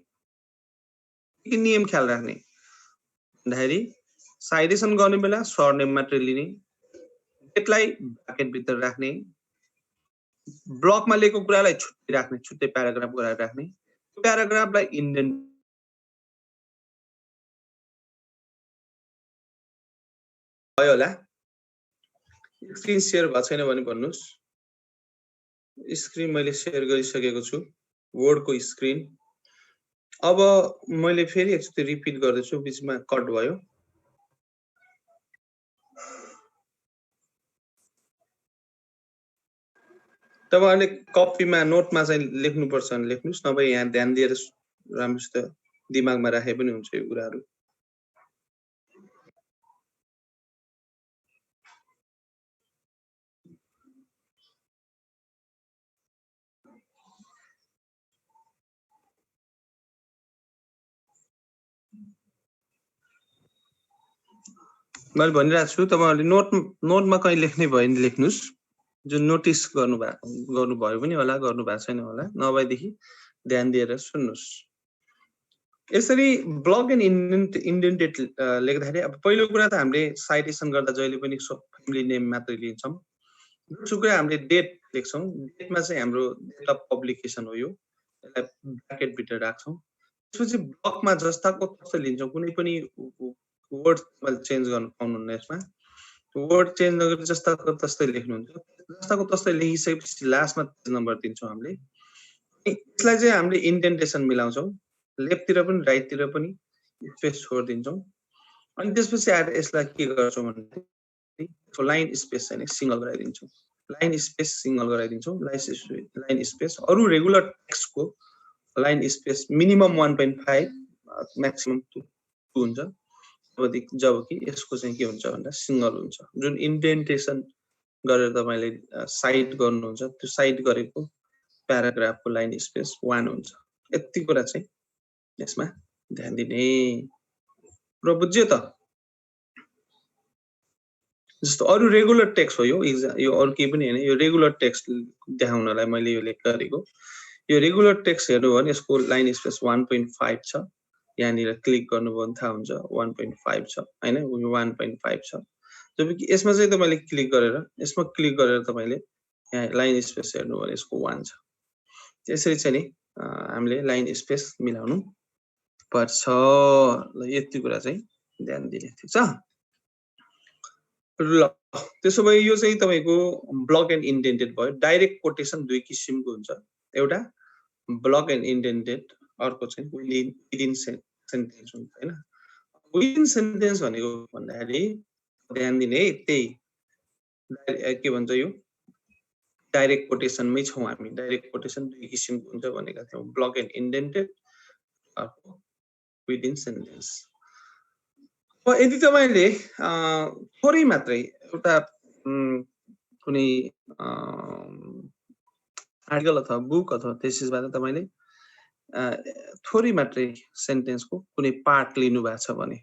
के नियम ख्याल राख्ने भन्दाखेरि साइटेसन गर्ने बेला सरनेम मात्र लिने, डेटलाई ब्र्याकेट भित्र राख्ने, ब्लकमा लेखेको कुरालाई छुट्टै राख्ने, छुट्टै प्याराग्राफ गरेर राख्ने, प्याराग्राफलाई इन्डेन्ट भयो होला। स्क्रिन शेयर भएको छैन भने भन्नुस्। स्क्रिन मैले शेयर गरिसकेको छु, वर्डको स्क्रिन। अब मैले फेरि एकचोटि रिपिट गर्दैछु, बीचमा कट भयो। तपाईहरुले कपीमा नोटमा चाहिँ लेख्नुपर्छ भने लेख्नुस्, नभए यहाँ ध्यान दिएर राम्रोसित दिमागमा राखे पनि हुन्छ यो कुराहरु। मैले भनिरहेको छु तपाईहरुले नोटमा कहीं लेख्ने भयो भने लेख्नुस्। जुन नोटिस गर्नुभयो पनि होला, गर्नु भएको छैन होला, नभएदेखि ध्यान दिएर सुन्नुस्। यसरी ब्लक एन्ड इन्डेन्टेड लेख्दाखेरि अब पहिलो कुरा त हामीले साइटेसन गर्दा जहिले पनि फ्यामिली नेम मात्र लिन्छौं। दोस्रो कुरा हामीले डेट लेख्छौं। डेटमा चाहिँ हाम्रो डेट अफ पब्लिकेसन हो, यो यसलाई ब्र्याकेट भित्र राख्छौं। त्यसपछि ब्लकमा जस्ताको तस्तै लिन्छौं, कुनै पनि वर्ड चेन्ज गर्न पाउनुहुन्न यसमा। वर्ड चेन्ज नगरी जस्ताको तस्तै लेख्नुहुन्छ जस्ताको तस्तै लेखिसकेपछि लास्टमा पेज नम्बर दिन्छौँ हामीले यसलाई चाहिँ हामीले इन्डेन्टेसन मिलाउँछौँ लेफ्टतिर पनि राइटतिर पनि स्पेस छोडिदिन्छौँ अनि त्यसपछि आएर यसलाई के गर्छौँ भने लाइन स्पेस चाहिँ सिंगल गराइदिन्छौँ लाइन स्पेस सिंगल गराइदिन्छौँ लाइन स्पेस अरू रेगुलर टेक्स्टको लाइन स्पेस मिनिमम 1.5 म्याक्सिमम 2 हुन्छ जबकि यसको चाहिँ के हुन्छ भन्दा सिंगल हुन्छ जुन इन्डेन्टेसन गरेर तपाईले साइड गर्नुहुन्छ त्यो साइड गरेको प्याराग्राफको लाइन स्पेस 1 हुन्छ यति कुरा चाहिँ यसमा ध्यान दिने र बुझ्यो त जस्तो अरू रेगुलर टेक्स्ट हो यो अरू केही पनि हैन यो रेगुलर टेक्स्ट देखाउनलाई मैले यो लेख गरेको यो रेगुलर टेक्स्ट हेर्नु भने यसको लाइन स्पेस 1.5 छ यहाँनिर क्लिक गर्नुभयो भने थाहा हुन्छ 1.5 छ हैन यो 1.5 छ जबकि यसमा चाहिँ तपाईले क्लिक गरेर तपाईले यहाँ लाइन स्पेस हेर्नु भने यसको 1 छ त्यसरी चाहिँ नि हामीले लाइन स्पेस मिलाउनु पर्छ ल यति कुरा चाहिँ ध्यान दिने ठीक छ ल त्यसो भए यो चाहिँ तपाईको ब्लक एन्ड इन्डेन्टेड भयो डाइरेक्ट कोटेसन दुई किसिमको हुन्छ एउटा ब्लक एन्ड इन्डेन्टेड अर्को चाहिँ विदिन सेन्टेन्स हुन्छ हैन विदिन सेन्टेन्स भनेको भन्दाखेरि ध्यान दिने है त्यही के भन्छ यो डाइरेक्ट कोटेसनमै छौं हामी डाइरेक्ट कोटेसन दुई किसिमको हुन्छ भनेका थियौं ब्लक एन्ड इन्डेन्टेड अर्को विदिन सेन्टेन्स यदि तपाईले थोरै मात्रै एउटा कुनै आर्टिकल अथवा बुक अथवा थेसिसबाट तपाईले थोरै मात्रै सेन्टेन्सको कुनै पार्ट लिनु भएको छ भने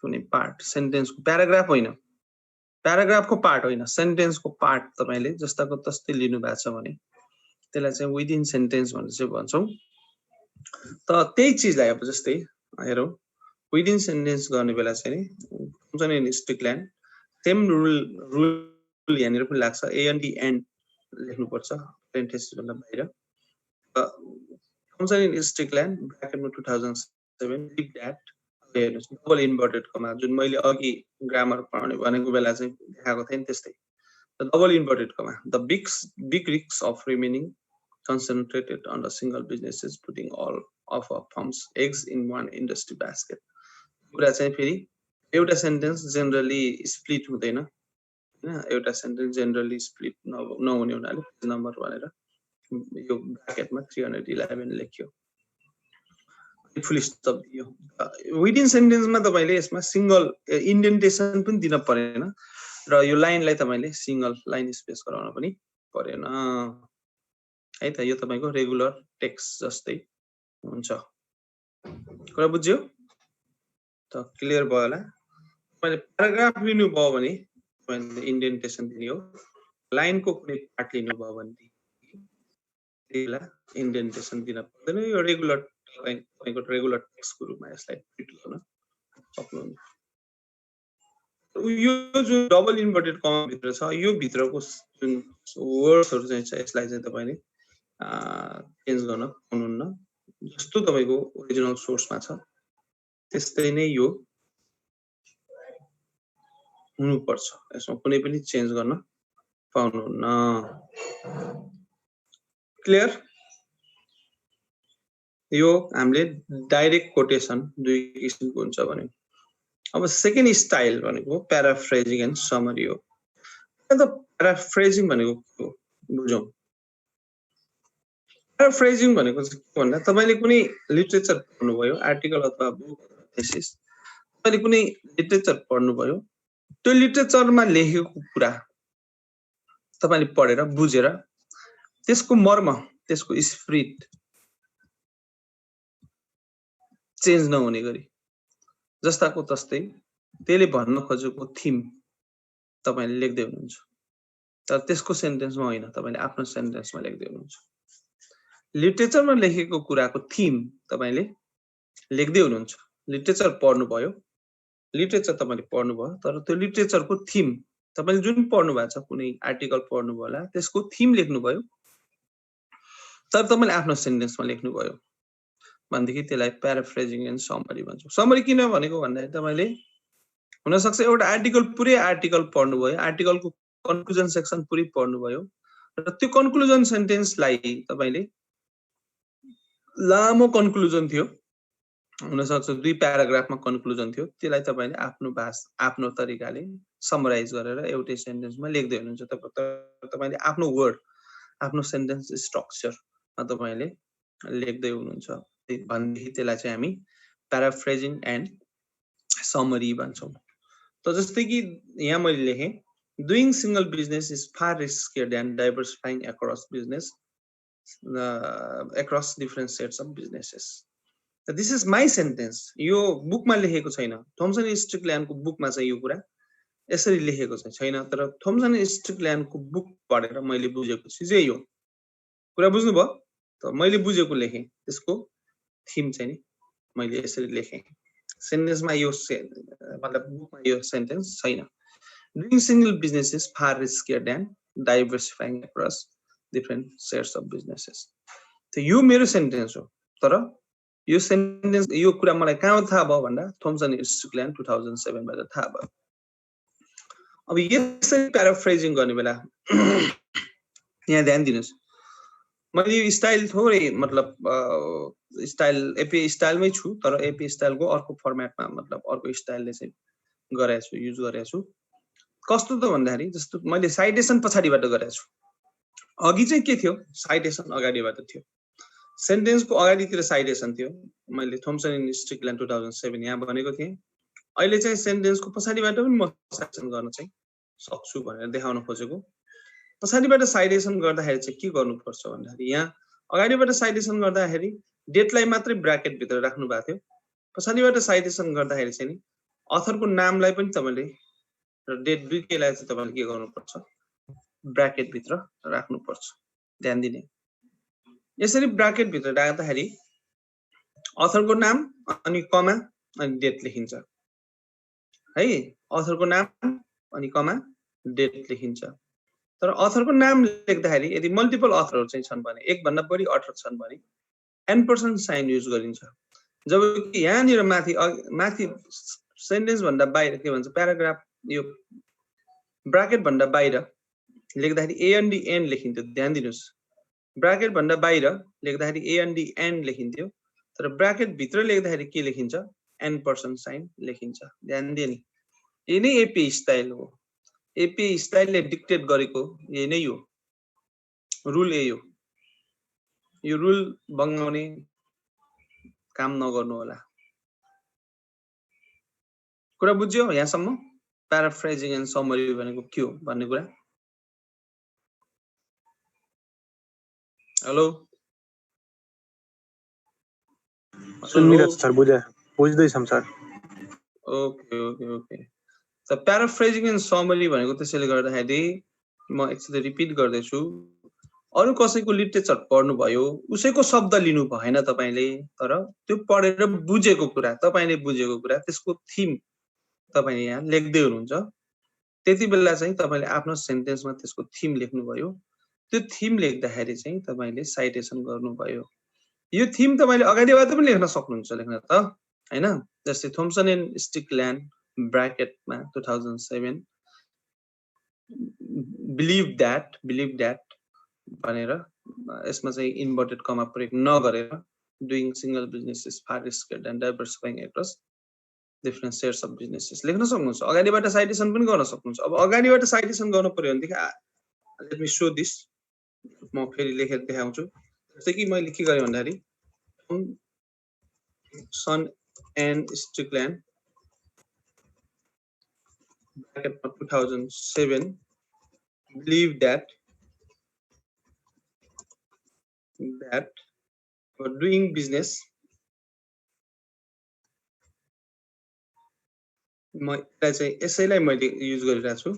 कुनै पार्ट सेन्टेन्सको प्याराग्राफको पार्ट होइन सेन्टेन्सको पार्ट तपाईले जस्ताको तस्तै लिनु भएको छ भने त्यसलाई चाहिँ विदिन सेन्टेन्स भनेर चाहिँ भन्छौं त त्यही चीजलाई अब जस्तै हेरौं विदिन सेन्टेन्स गर्ने बेला चाहिँ नि स्ट्रिकल्यान्ड सेम रुल यहाँनिर पनि लाग्छ ए एन्ड डी एन्ड लेख्नुपर्छ पेरेन्थेसिस भन्दा बाहिर स्ट्रिकल्यान्ड ब्र्याकेटमा 2007 लिभ द्याट हेर्नुस् डबल इन्भर्टेड कमा जुन मैले अघि ग्रामर पढाउने भनेको बेला चाहिँ देखाएको थिएँ नि त्यस्तै double inverted comma the big risk of remaining concentrated on a single business is putting all of our firms eggs in one industry basket कुरा चाहिँ फेरि एउटा सेन्टेन्स जनरली स्प्लिट हुँदैन हैन एउटा सेन्टेन्स जनरली स्प्लिट नहुने हुनाले पेज नम्बर भनेर यो ब्र्याकेटमा 311 लेख्यो फुल स्टप दियो विदिन सेन्टेन्समा तपाईले यसमा सिंगल इन्डेन्टेसन पनि दिन परेन र यो लाइनलाई तपाईले सिंगल लाइन स्पेस गराउन पनि परेन है त यो तपाईको रेगुलर टेक्स्ट जस्तै हुन्छ कुरा बुझ्यो त क्लियर भयो होला मैले प्याराग्राफ लिनु भयो भने मैले इन्डेन्टेसन दिने हो लाइनको कुनै पार्ट लिनु भयो भने त्यसलाई इन्डेन्टेसन दिन पर्दैन यो रेगुलर तपाईको रेगुलर टेक्स्टको रूपमा यसलाई ट्रिट गर्न सक्नुहुन्छ यो जुन डबल इन्भर्टेड कमा भित्र छ यो भित्रको जुन वर्ड्सहरु चाहिँ छ यसलाई चाहिँ तपाईले चेन्ज गर्न पाउनुहुन्न जस्तो तपाईको ओरिजिनल सोर्समा छ त्यस्तै नै यो हुनुपर्छ यसमा कुनै पनि चेन्ज गर्न पाउनुहुन्न क्लियर यो हामीले डाइरेक्ट कोटेसन दुई किसिमको हुन्छ भने अब सेकेन्ड स्टाइल भनेको प्याराफ्रेजिङ एन्ड समरी हो त प्याराफ्रेजिङ भनेको के हो बुझौं प्याराफ्रेजिङ भनेको चाहिँ के भन्दा तपाईले कुनै लिटरेचर पढ्नुभयो आर्टिकल अथवा बुक थेसिस तपाईले कुनै लिटरेचर पढ्नुभयो त्यो लिटरेचरमा लेखेको कुरा तपाईले पढेर बुझेर त्यसको मर्म त्यसको स्पिरिट चेन्ज नहुने गरी जस्ताको तस्तै त्यसले भन्न खोजेको थीम तपाईले लेख्दै हुनुहुन्छ तर त्यसको सेन्टेन्समा होइन तपाईले आफ्नो सेन्टेन्समा लेख्दै हुनुहुन्छ लिटरेचरमा लेखेको कुराको थीम तपाईले लेख्दै हुनुहुन्छ लिटरेचर पढ्नुभयो लिटरेचर तपाईले पढ्नुभयो तर त्यो लिटरेचरको थीम तपाईले जुन पढ्नु भएको छ कुनै आर्टिकल पढ्नुभयो होला त्यसको थीम लेख्नुभयो तर तपाईले आफ्नो सेन्टेन्समा लेख्नुभयो भनेदेखि त्यसलाई प्याराफ्रेजिङ एन्ड समरी भन्छौं समरी किन भनेको भन्दाखेरि तपाईले हुन सक्छ एउटा आर्टिकल पुरै आर्टिकल पढ्नुभयो, आर्टिकलको कन्क्लुजन सेक्सन पुरै पढ्नुभयो र त्यो कन्क्लुजन सेन्टेन्सलाई तपाईले लामो कन्क्लुजन थियो, हुन सक्छ 2 प्याराग्राफमा कन्क्लुजन थियो, त्यसलाई तपाईले आफ्नो तरिकाले समराइज गरेर एउटै सेन्टेन्समा लेख्दै हुनुहुन्छ। तपाईले आफ्नो वर्ड, आफ्नो सेन्टेन्स स्ट्रक्चरमा तपाईले लेख्दै हुनुहुन्छ भनेदेखि त्यसलाई चाहिँ हामी प्याराफ्रेजिङ एन्ड समरी भन्छौँ। त जस्तै कि यहाँ मैले लेखेँ, doing single business is far riskier than diversifying across business across different sets of businesses. So this is my sentence. यो बुकमा लेखेको छैन, थोम्सन स्ट्रिकल्यान्डको बुकमा चाहिँ यो कुरा यसरी लेखेको चाहिँ छैन, तर थोम्सन स्ट्रिकल्यान्डको बुक पढेर मैले बुझेको छु चाहिँ यो कुरा बुझ्नुभयो। त मैले बुझेको लेखेँ, त्यसको थीम चाहिँ नि मैले यसरी लेखेँ। सेन्टेन्समा यो मतलब बुकमा यो सेन्टेन्स छैन। Doing single business is far riskier than diversifying across different sets of businesses. So यो मेरो सेन्टेन्स हो, तर यो सेन्टेन्स यो कुरा मलाई कहाँ थाहा भयो भन्दा थोम्सन स्ट्रिकल्यान्ड 2007 बाट थाहा भयो। अब यसरी प्याराफ्रेजिङ गर्ने बेला यहाँ ध्यान दिनुस्, मैले यो स्टाइल थोरै मतलब स्टाइल एपी स्टाइलमै छु, तर एपी स्टाइलको अर्को फर्मेटमा मतलब अर्को स्टाइलले चाहिँ गरेको छु, युज गरेको छु। कस्तो त भन्दाखेरि जस्तो मैले साइटेसन पछाडिबाट गरेको छु, अघि चाहिँ के थियो, साइटेसन अगाडिबाट थियो, सेन्टेन्सको अगाडितिर साइटेसन थियो। मैले थोम्सन स्ट्रिकल्यान्ड 2007 यहाँ भनेको थिएँ। अहिले चाहिँ सेन्टेन्सको पछाडिबाट पनि म साइटेसन गर्न चाहिँ सक्छु भनेर देखाउन खोजेको। पछाडिबाट साइटेसन गर्दाखेरि चाहिँ के गर्नुपर्छ भन्दाखेरि यहाँ अगाडिबाट साइटेसन गर्दाखेरि डेटलाई मात्रै ब्र्याकेट भित्र राख्नु भएको थियो, पछाडिबाट साइटेसन गर्दाखेरि चाहिँ नि अथरको नामलाई पनि तपाईले र डेट दुईटैलाई चाहिँ तपाईले के गर्नुपर्छ, ब्र्याकेट भित्र राख्नुपर्छ। ध्यान दिने, यसरी ब्र्याकेट भित्र राख्दाखेरि अथरको नाम अनि कमा अनि डेट लेखिन्छ है, अथरको नाम अनि कमा डेट लेखिन्छ। तर अथरको नाम लेख्दाखेरि यदि मल्टिपल अथरहरु चाहिँ छन् भने, एक भन्दा बढी अथर छन् भने एम्परसेन्ड साइन युज गरिन्छ। जबकि यहाँनिर माथि सेन्टेन्स भन्दा बाहिर के भन्छ, प्याराग्राफ यो ब्र्याकेट भन्दा बाहिर लेख्दाखेरि एएनडी एन लेखिन्थ्यो। ध्यान दिनुस्, ब्र्याकेट भन्दा बाहिर लेख्दाखेरि एएनडी एन लेखिन्थ्यो, तर ब्र्याकेट भित्र लेख्दाखेरि के लेखिन्छ, एम्परसेन्ड साइन लेखिन्छ। ध्यान दिने, यही नै एपी स्टाइल हो। एपी स्टाइलले डिक्टेट गरेको यही नै हो, रुल यही हो। यो रुल बङ्गाउने काम नगर्नु होला। कुरा बुझ्यो यहाँसम्म? प्याराफ्रेजिङ एन्ड समरी भनेको के हो भन्ने कुरा। हेलो सुन्दिरहेछु सर, बुझ्दैछौँ सर। Okay okay okay. त प्याराफ्रेजिङ एन्ड समरी भनेको त्यसैले गर्दाखेरि म एकचोटि रिपिट गर्दैछु, अरु कसैको लिटरेचर पढ्नु भयो, उसैको शब्द लिनु भएन तपाईले, तर त्यो पढेर बुझेको कुरा, तपाईले बुझेको कुरा, त्यसको थीम तपाईले यहाँ लेख्दै हुनुहुन्छ। त्यति बेला चाहिँ तपाईले आफ्नो सेन्टेन्समा त्यसको थीम लेख्नु भयो। त्यो थीम लेख्दाखेरि चाहिँ तपाईले साइटेसन गर्नुभयो। यो थीम तपाईले अगाडिबाट पनि लेख्न सक्नुहुन्छ, लेख्न त हैन। जस्तै थोम्सन एन्ड स्टिकल्यान्ड ब्र्याकेटमा 2007 बिलिभ दैट भनेर यसमा चाहिँ इन्भर्टेड कमा प्रयोग नगरेर doing single business is far riskier than diversifying across different sets of businesses लेख्न सक्नुहुन्छ। अगाडिबाट साइटेसन पनि गर्न सक्नुहुन्छ। अब अगाडिबाट साइटेसन गर्न पर्यो भनेदेखि लेट मी शो दिस, म फेरि लेखेर देखाउँछु। जस्तै कि मैले के गरेँ भन्दाखेरि सन एन्ड स्ट्रिकल्यान्ड ब्र्याकेटमा 2007 believe that for doing business मलाई चाहिँ यसैलाई मैले युज गरिरहेको छु।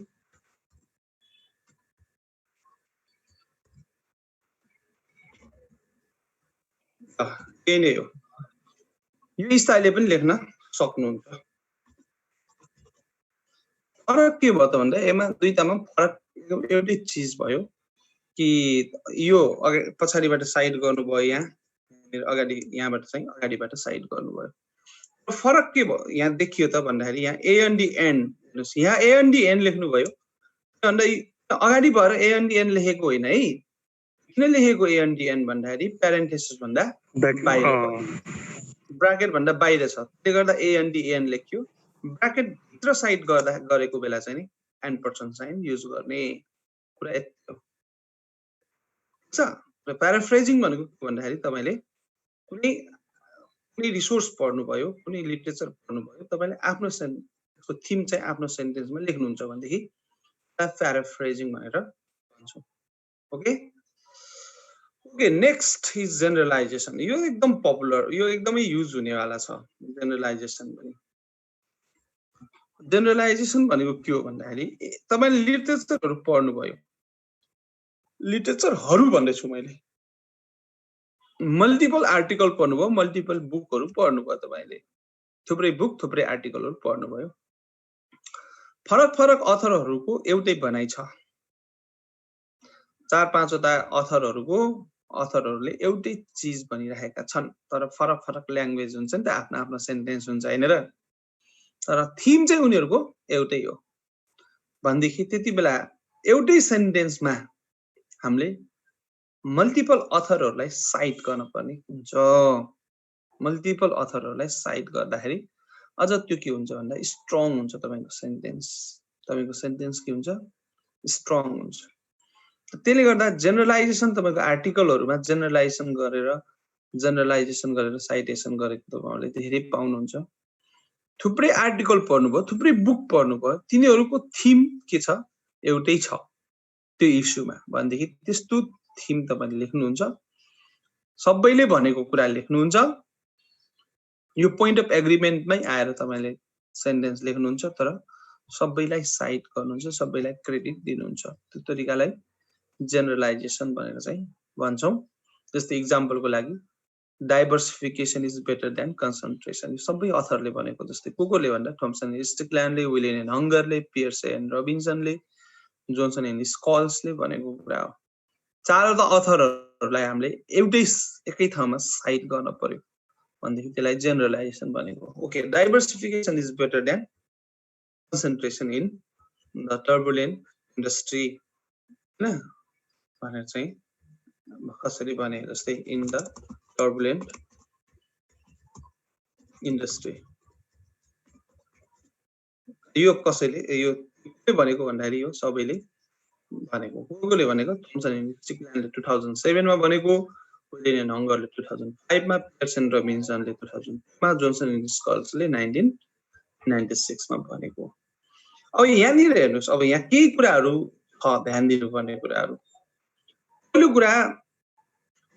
यही नै हो, यो स्टाइलले पनि लेख्न सक्नुहुन्छ। फरक के भयो त भन्दा यसमा दुईटामा फरक एउटै चीज भयो कि यो पछाडिबाट साइड गर्नुभयो, यहाँ अगाडि यहाँबाट चाहिँ अगाडिबाट साइड गर्नुभयो। फरक के भयो यहाँ देखियो त भन्दाखेरि यहाँ ए एन्ड डी एन्ड हेर्नुस् यहाँ ए एन्ड डी एन्ड लेख्नु भयो भन्दा अगाडि भएर ए एन्ड डी एन्ड लेखेको होइन है किन लेखेको ए एन्ड डी एन्ड भन्दाखेरि प्यारेन्थेसिस भन्दा बाहिर ब्राकेट भन्दा बाहिर छ त्यसले गर्दा ए एन्ड डी एन्ड लेख्यो ब्राकेट भित्र साइड गर्दा गरेको बेला चाहिँ नि एम्परसेन्ड साइन युज गर्ने कुरा यति हो छ प्याराफ्रेजिङ भनेको के भन्दाखेरि तपाईले कुनै रिसोर्स पढ्नु भयो कुनै लिटरेचर पढ्नु भयो तपाईले आफ्नो सेन्टेन्सको थीम चाहिँ आफ्नो सेन्टेन्समा लेख्नुहुन्छ भनेदेखि प्याराफ्रेजिङ भनेर भन्छौँ okay okay next is generalisation यो एकदम पपुलर यो एकदमै युज हुनेवाला छ जेनरलाइजेसन पनि जेनरलाइजेसन भनेको के हो भन्दाखेरि तपाईले लिटरेचरहरू पढ्नु भयो लिटरेचरहरू भन्दैछु मैले मल्टिपल आर्टिकल पढ्नुभयो मल्टिपल बुकहरू पढ्नुभयो तपाईले थुप्रै बुक थुप्रै आर्टिकलहरू पढ्नुभयो फरक फरक अथरहरूको एउटै भनाइ छ 4-5 वटा अथरहरूले एउटै चीज भनिरहेका छन् तर फरक फरक ल्याङ्ग्वेज हुन्छ नि त आफ्नो आफ्नो सेन्टेन्स हुन्छ हैन र तर थीम चाहिँ उनीहरूको एउटै हो भन्देखि त्यति बेला एउटै सेन्टेन्समा हामीले मल्टिपल अथरहरूलाई साइट गर्न पर्ने हुन्छ मल्टिपल अथरहरूलाई साइट गर्दाखेरि अझ त्यो के हुन्छ भन्दा स्ट्रङ हुन्छ तपाईको सेन्टेन्स के हुन्छ स्ट्रङ हुन्छ त्यसले गर्दा जेनरलाइजेसन तपाईको आर्टिकलहरुमा जेनरलाइजेसन गरेर साइटेसन गरेको तपाईले धेरै पाउनुहुन्छ थुप्रै आर्टिकल पढ्नुभयो थुप्रै बुक पढ्नुभयो तिनीहरुको थीम के छ एउटै छ त्यो इस्युमा भनेदेखि त्यस्तो थीम तपाईले लेख्नुहुन्छ सबैले भनेको कुरा लेख्नुहुन्छ यो पोइन्ट अफ एग्रीमेन्टमै आएर तपाईले सेन्टेन्स लेख्नुहुन्छ तर सबैलाई साइट गर्नुहुन्छ सबैलाई क्रेडिट दिनुहुन्छ त्यो तरिकालाई जेनरलाइजेसन भनेर चाहिँ भन्छौं जस्तै एक्जाम्पलको लागि diversification is better than concentration सबै अथरले भनेको जस्तै कोले भन्दा थम्सन स्टिकल्यान्डले विलियन एन्ड हंगरले पियर्स एन्ड रबिन्सनले जोन्सन एन्ड स्कल्सले भनेको कुरा हो चारवटा अथरहरूलाई हामीले एकै ठाउँमा साइट गर्न पर्यो भनेदेखि त्यसलाई जेनरलाइजेसन भनेको okay diversification is better than concentration in the turbulent industry हैन भनेर चाहिँ कसरी भने जस्तै इन द टर्बुलेन्ट इन्डस्ट्री यो कसैले यो के भनेको भन्दाखेरि यो सबैले भनेको कोले भनेको थम्सन एन्ड स्टिकल्यान्डले 2007 मा भनेको विलियन एन्ड हंगरले 2005 मा पियर्स एन्ड रबिन्सनले 2000 मा जोन्सन एन्ड स्कल्सले 1996 मा भनेको अब यहाँनिर हेर्नुस् अब यहाँ केही कुराहरु छ ध्यान दिनुपर्ने कुराहरु पहिलो कुरा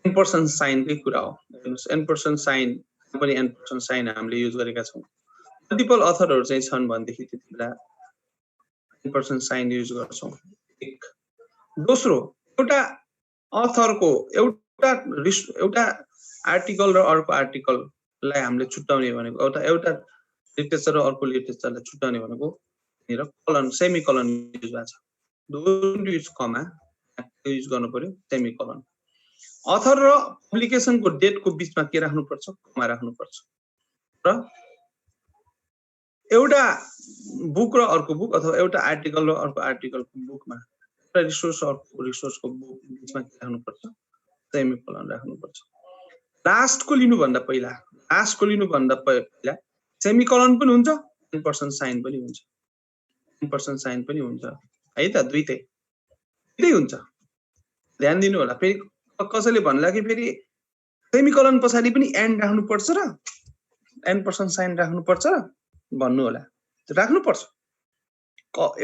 एम्परसेन्ड साइनकै कुरा हो हेर्नुस् एम्परसेन्ड साइन पनि एम्परसेन्ड साइन हामीले युज गरेका छौं मल्टिपल अथरहरु चाहिँ छन् भनेदेखि त्यतिबेला एम्परसेन्ड साइन युज गर्छौं एक दोस्रो एउटा अथरको एउटा आर्टिकल र अर्को आर्टिकललाई हामीले छुट्याउने भनेको एउटा लिटरेचर र अर्को लिटरेचरलाई छुट्याउने भनेको र कलन सेमिकलन युज भएको छ डोन्ट युज कमा युज गर्नु पर्यो सेमिकलन अथर र पब्लिकेसनको डेटको बीचमा के राख्नु पर्छ कमा राख्नु पर्छ र एउटा बुक र अर्को बुक अथवा एउटा आर्टिकल र अर्को आर्टिकलको बुकमा एउटा रिसोर्स अर्को रिसोर्सको बुक बीचमा के राख्नु पर्छ सेमिकलन राख्नु पर्छ लास्टको लिनु भन्दा पहिला सेमिकलन पनि हुन्छ एम्परसेन्ड साइन पनि हुन्छ एम्परसेन्ड साइन पनि हुन्छ है त दुईटै हुन्छ ध्यान दिनु होला फेरि कसैले भन्ला कि फेरि सेमिकलन पछाडी पनि एन्ड राख्नु पर्छ र एम्परसेन्ड साइन राख्नु पर्छ र भन्नु होला राख्नु पर्छ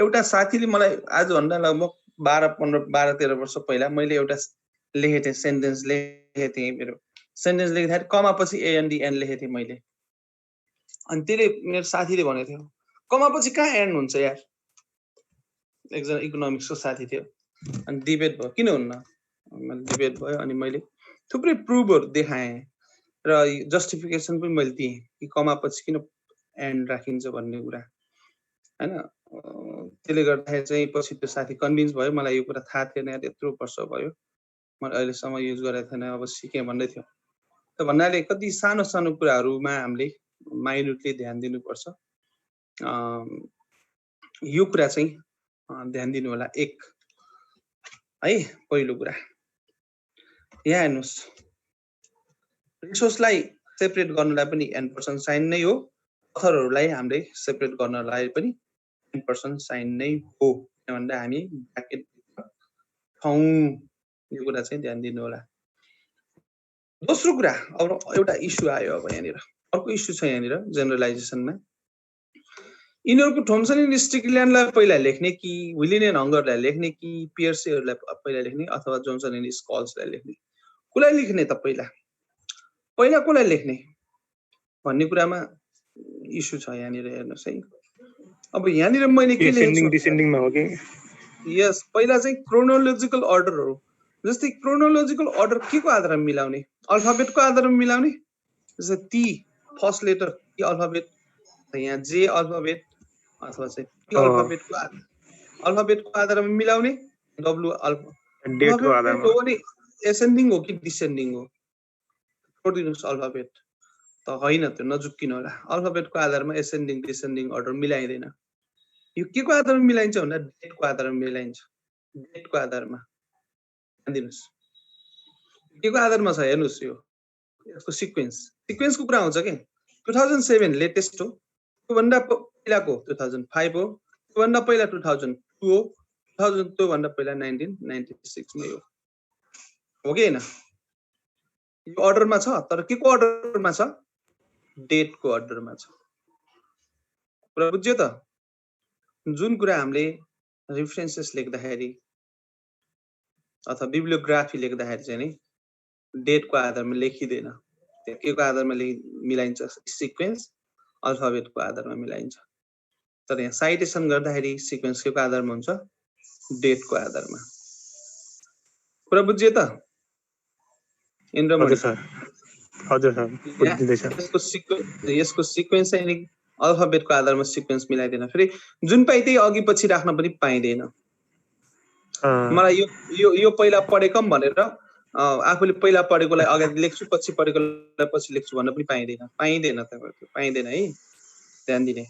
एउटा साथीले मलाई आज भन्दा लगभग 12-13 वर्ष पहिला मैले एउटा लेखेको थिएँ सेन्टेन्स लेखेको थिएँ मेरो सेन्टेन्स लेख्दाखेरि कमा पछि ए एन्ड डी एन लेखेको थिएँ मैले अनि त्यसले मेरो साथीले भनेको थियो कमा पछि कहाँ एन्ड हुन्छ यार एकजना इकोनोमिक्सको साथी थियो अनि डिबेट भयो किन हुन्न डिबेट भयो अनि मैले थुप्रै प्रुफहरु देखाएँ र जस्टिफिकेसन पनि मैले दिएँ कि कमा पछि किन एन्ड राखिन्छ भन्ने कुरा हैन त्यसले गर्दाखेरि चाहिँ पछि त्यो साथी कन्भिन्स भयो मलाई यो कुरा थाहा थिएन यत्रो वर्ष भयो मैले अहिलेसम्म युज गरेको थिएन अब सिकेँ भन्दै थियो त भन्नाले कति सानो सानो कुराहरुमा हामीले माइन्युटली ध्यान दिनुपर्छ। यो कुरा चाहिँ ध्यान दिनु होला। एक है पहिलो कुरा यहाँ हेर्नुहोस्, रिसोर्सलाई सेपरेट गर्नलाई पनि n% साइन नै हो, अथरहरूलाई हामीले सेपरेट गर्नलाई पनि n% साइन नै हो भन्दा हामी ब्र्याकेट छौं। यो कुरा चाहिँ ध्यान दिनु होला। दोस्रो कुरा अब एउटा इस्यु आयो। अब यहाँनिर अर्को इस्यु छ यहाँनिर जेनरलाइजेसनमा। यिनीहरूको थोम्सन एन्ड स्टिकल्यान्डलाई पहिला लेख्ने कि विलियन एन्ड हङ्गरलाई लेख्ने कि पियर्सेहरूलाई पहिला लेख्ने अथवा जोन्सन एन्ड स्कल्सलाई लेख्ने, कसलाई लेख्ने त पहिला कसलाई लेख्ने भन्ने कुरामा इस्यु छ यहाँनिर। हेर्नुहोस् है, अब यहाँनिर मैले के एसेन्डिङ डिसेन्डिङमा हो कि? यस, पहिला चाहिँ क्रोनोलोजिकल अर्डर हो। जस्तै क्रोनोलोजिकल अर्डर के को आधारमा मिलाउने? अल्फाबेटको आधारमा मिलाउने। जस्तै टी फर्स्ट लेटर कि अल्फाबेट, यहाँ जे अल्फाबेट अथवा चाहिँ टी अल्फाबेटको आधारमा मिलाउने। डब्लु डेटको आधारमा हो भने एसेन्डिङ हो कि डिसेन्डिङ हो? छोडिदिनुहोस् अल्फाबेट त होइन, त्यो नजुक्किनु होला। अल्फाबेटको आधारमा एसेन्डिङ डिसेन्डिङ अर्डर मिलाइँदैन। यो के को आधारमा मिलाइन्छ भन्दा डेटको आधारमा मिलाइन्छ। डेटको आधारमा ध्यान दिनुहोस्, के को आधारमा छ हेर्नुहोस्। यो यसको सिक्वेन्सको कुरा आउँछ के। 2007 लेटेस्ट हो, त्योभन्दा पहिलाको 2005 हो, त्योभन्दा पहिला 2002 हो, 2000 त्योभन्दा पहिला 1996 मै हो कि होइन? यो अर्डरमा छ, तर के को अर्डरमा छ? डेटको अर्डरमा छ। कुरा बुझ्यो त? जुन कुरा हामीले रेफरेन्सेस लेख्दाखेरि अथवा बिब्लियोग्राफी लेख्दाखेरि चाहिँ नि डेटको आधारमा लेखिँदैन। त्यो के को आधारमा मिलाइन्छ? सिक्वेन्स अल्फाबेटको आधारमा मिलाइन्छ। तर यहाँ साइटेसन गर्दाखेरि सिक्वेन्स के को आधारमा हुन्छ? डेटको आधारमा। कुरा बुझ्यो त? हजुर सर, हजुर सर, बुझ्दैछ। यसको सिक्वेन्स चाहिँ अल्फाबेटको आधारमा सिक्वेन्स मिलाइदैन। फेरि जुन पाइ त्यही अघि पछि राख्न पनि पाइँदैन। मलाई यो पहिला पढेको भनेर आफूले पहिला पढेकोलाई अगाडि लेख्छु, पछि पढेकोलाई पछि लेख्छु भन्न पनि पाइँदैन। तपाईँको पाइँदैन है, ध्यान दिने।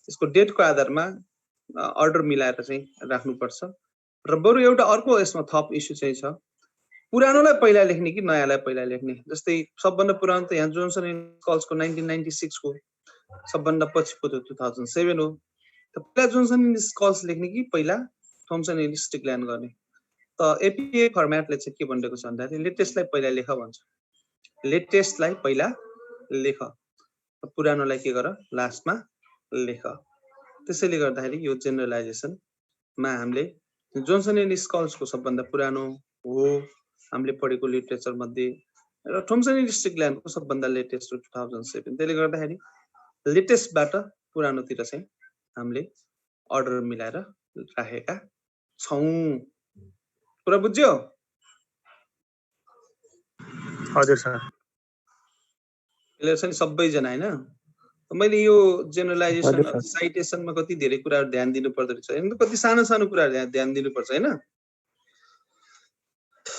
यसको डेटको आधारमा अर्डर मिलाएर चाहिँ राख्नुपर्छ। र बरु एउटा अर्को यसमा थप इस्यु चाहिँ छ, पुरानोलाई पहिला लेख्ने कि नयाँलाई पहिला लेख्ने। जस्तै सबभन्दा पुरानो त यहाँ जोन्सन एन्ड स्कल्सको 1996 को, सबभन्दा पछिको त 2007 हो। त पहिला जोन्सन एन्ड स्कल्स लेख्ने कि पहिला थोम्सन एन्ड स्टिकल्यान्ड गर्ने? त एपीए फर्मेटले चाहिँ के भनिरहेको छ भन्दाखेरि लेटेस्टलाई पहिला लेख भन्छ। लेटेस्टलाई पहिला लेख, पुरानोलाई के गर लास्टमा लेख। त्यसैले गर्दाखेरि यो जेनरलाइजेसनमा हामीले जोन्सन एन्ड स्कल्सको सबभन्दा पुरानो हो हामीले पढेको लिटरेचर मध्ये, र थोम्सन एन्ड स्टिकल्यान्डको सबभन्दा लेटेस्ट हो 2007। त्यसले गर्दाखेरि लेटेस्टबाट पुरानोतिर चाहिँ हामीले अर्डर मिलाएर राखेका छौं। कुरा बुझ्यो? हजुर सर। क्लियर छ नि सबैजना हैन? मैले यो जेनरलाइजेसन साइटेसनमा कति धेरै कुराहरु ध्यान दिनु पर्दो रहेछ हैन? कति सानो सानो कुराहरु ध्यान दिनुपर्छ हैन?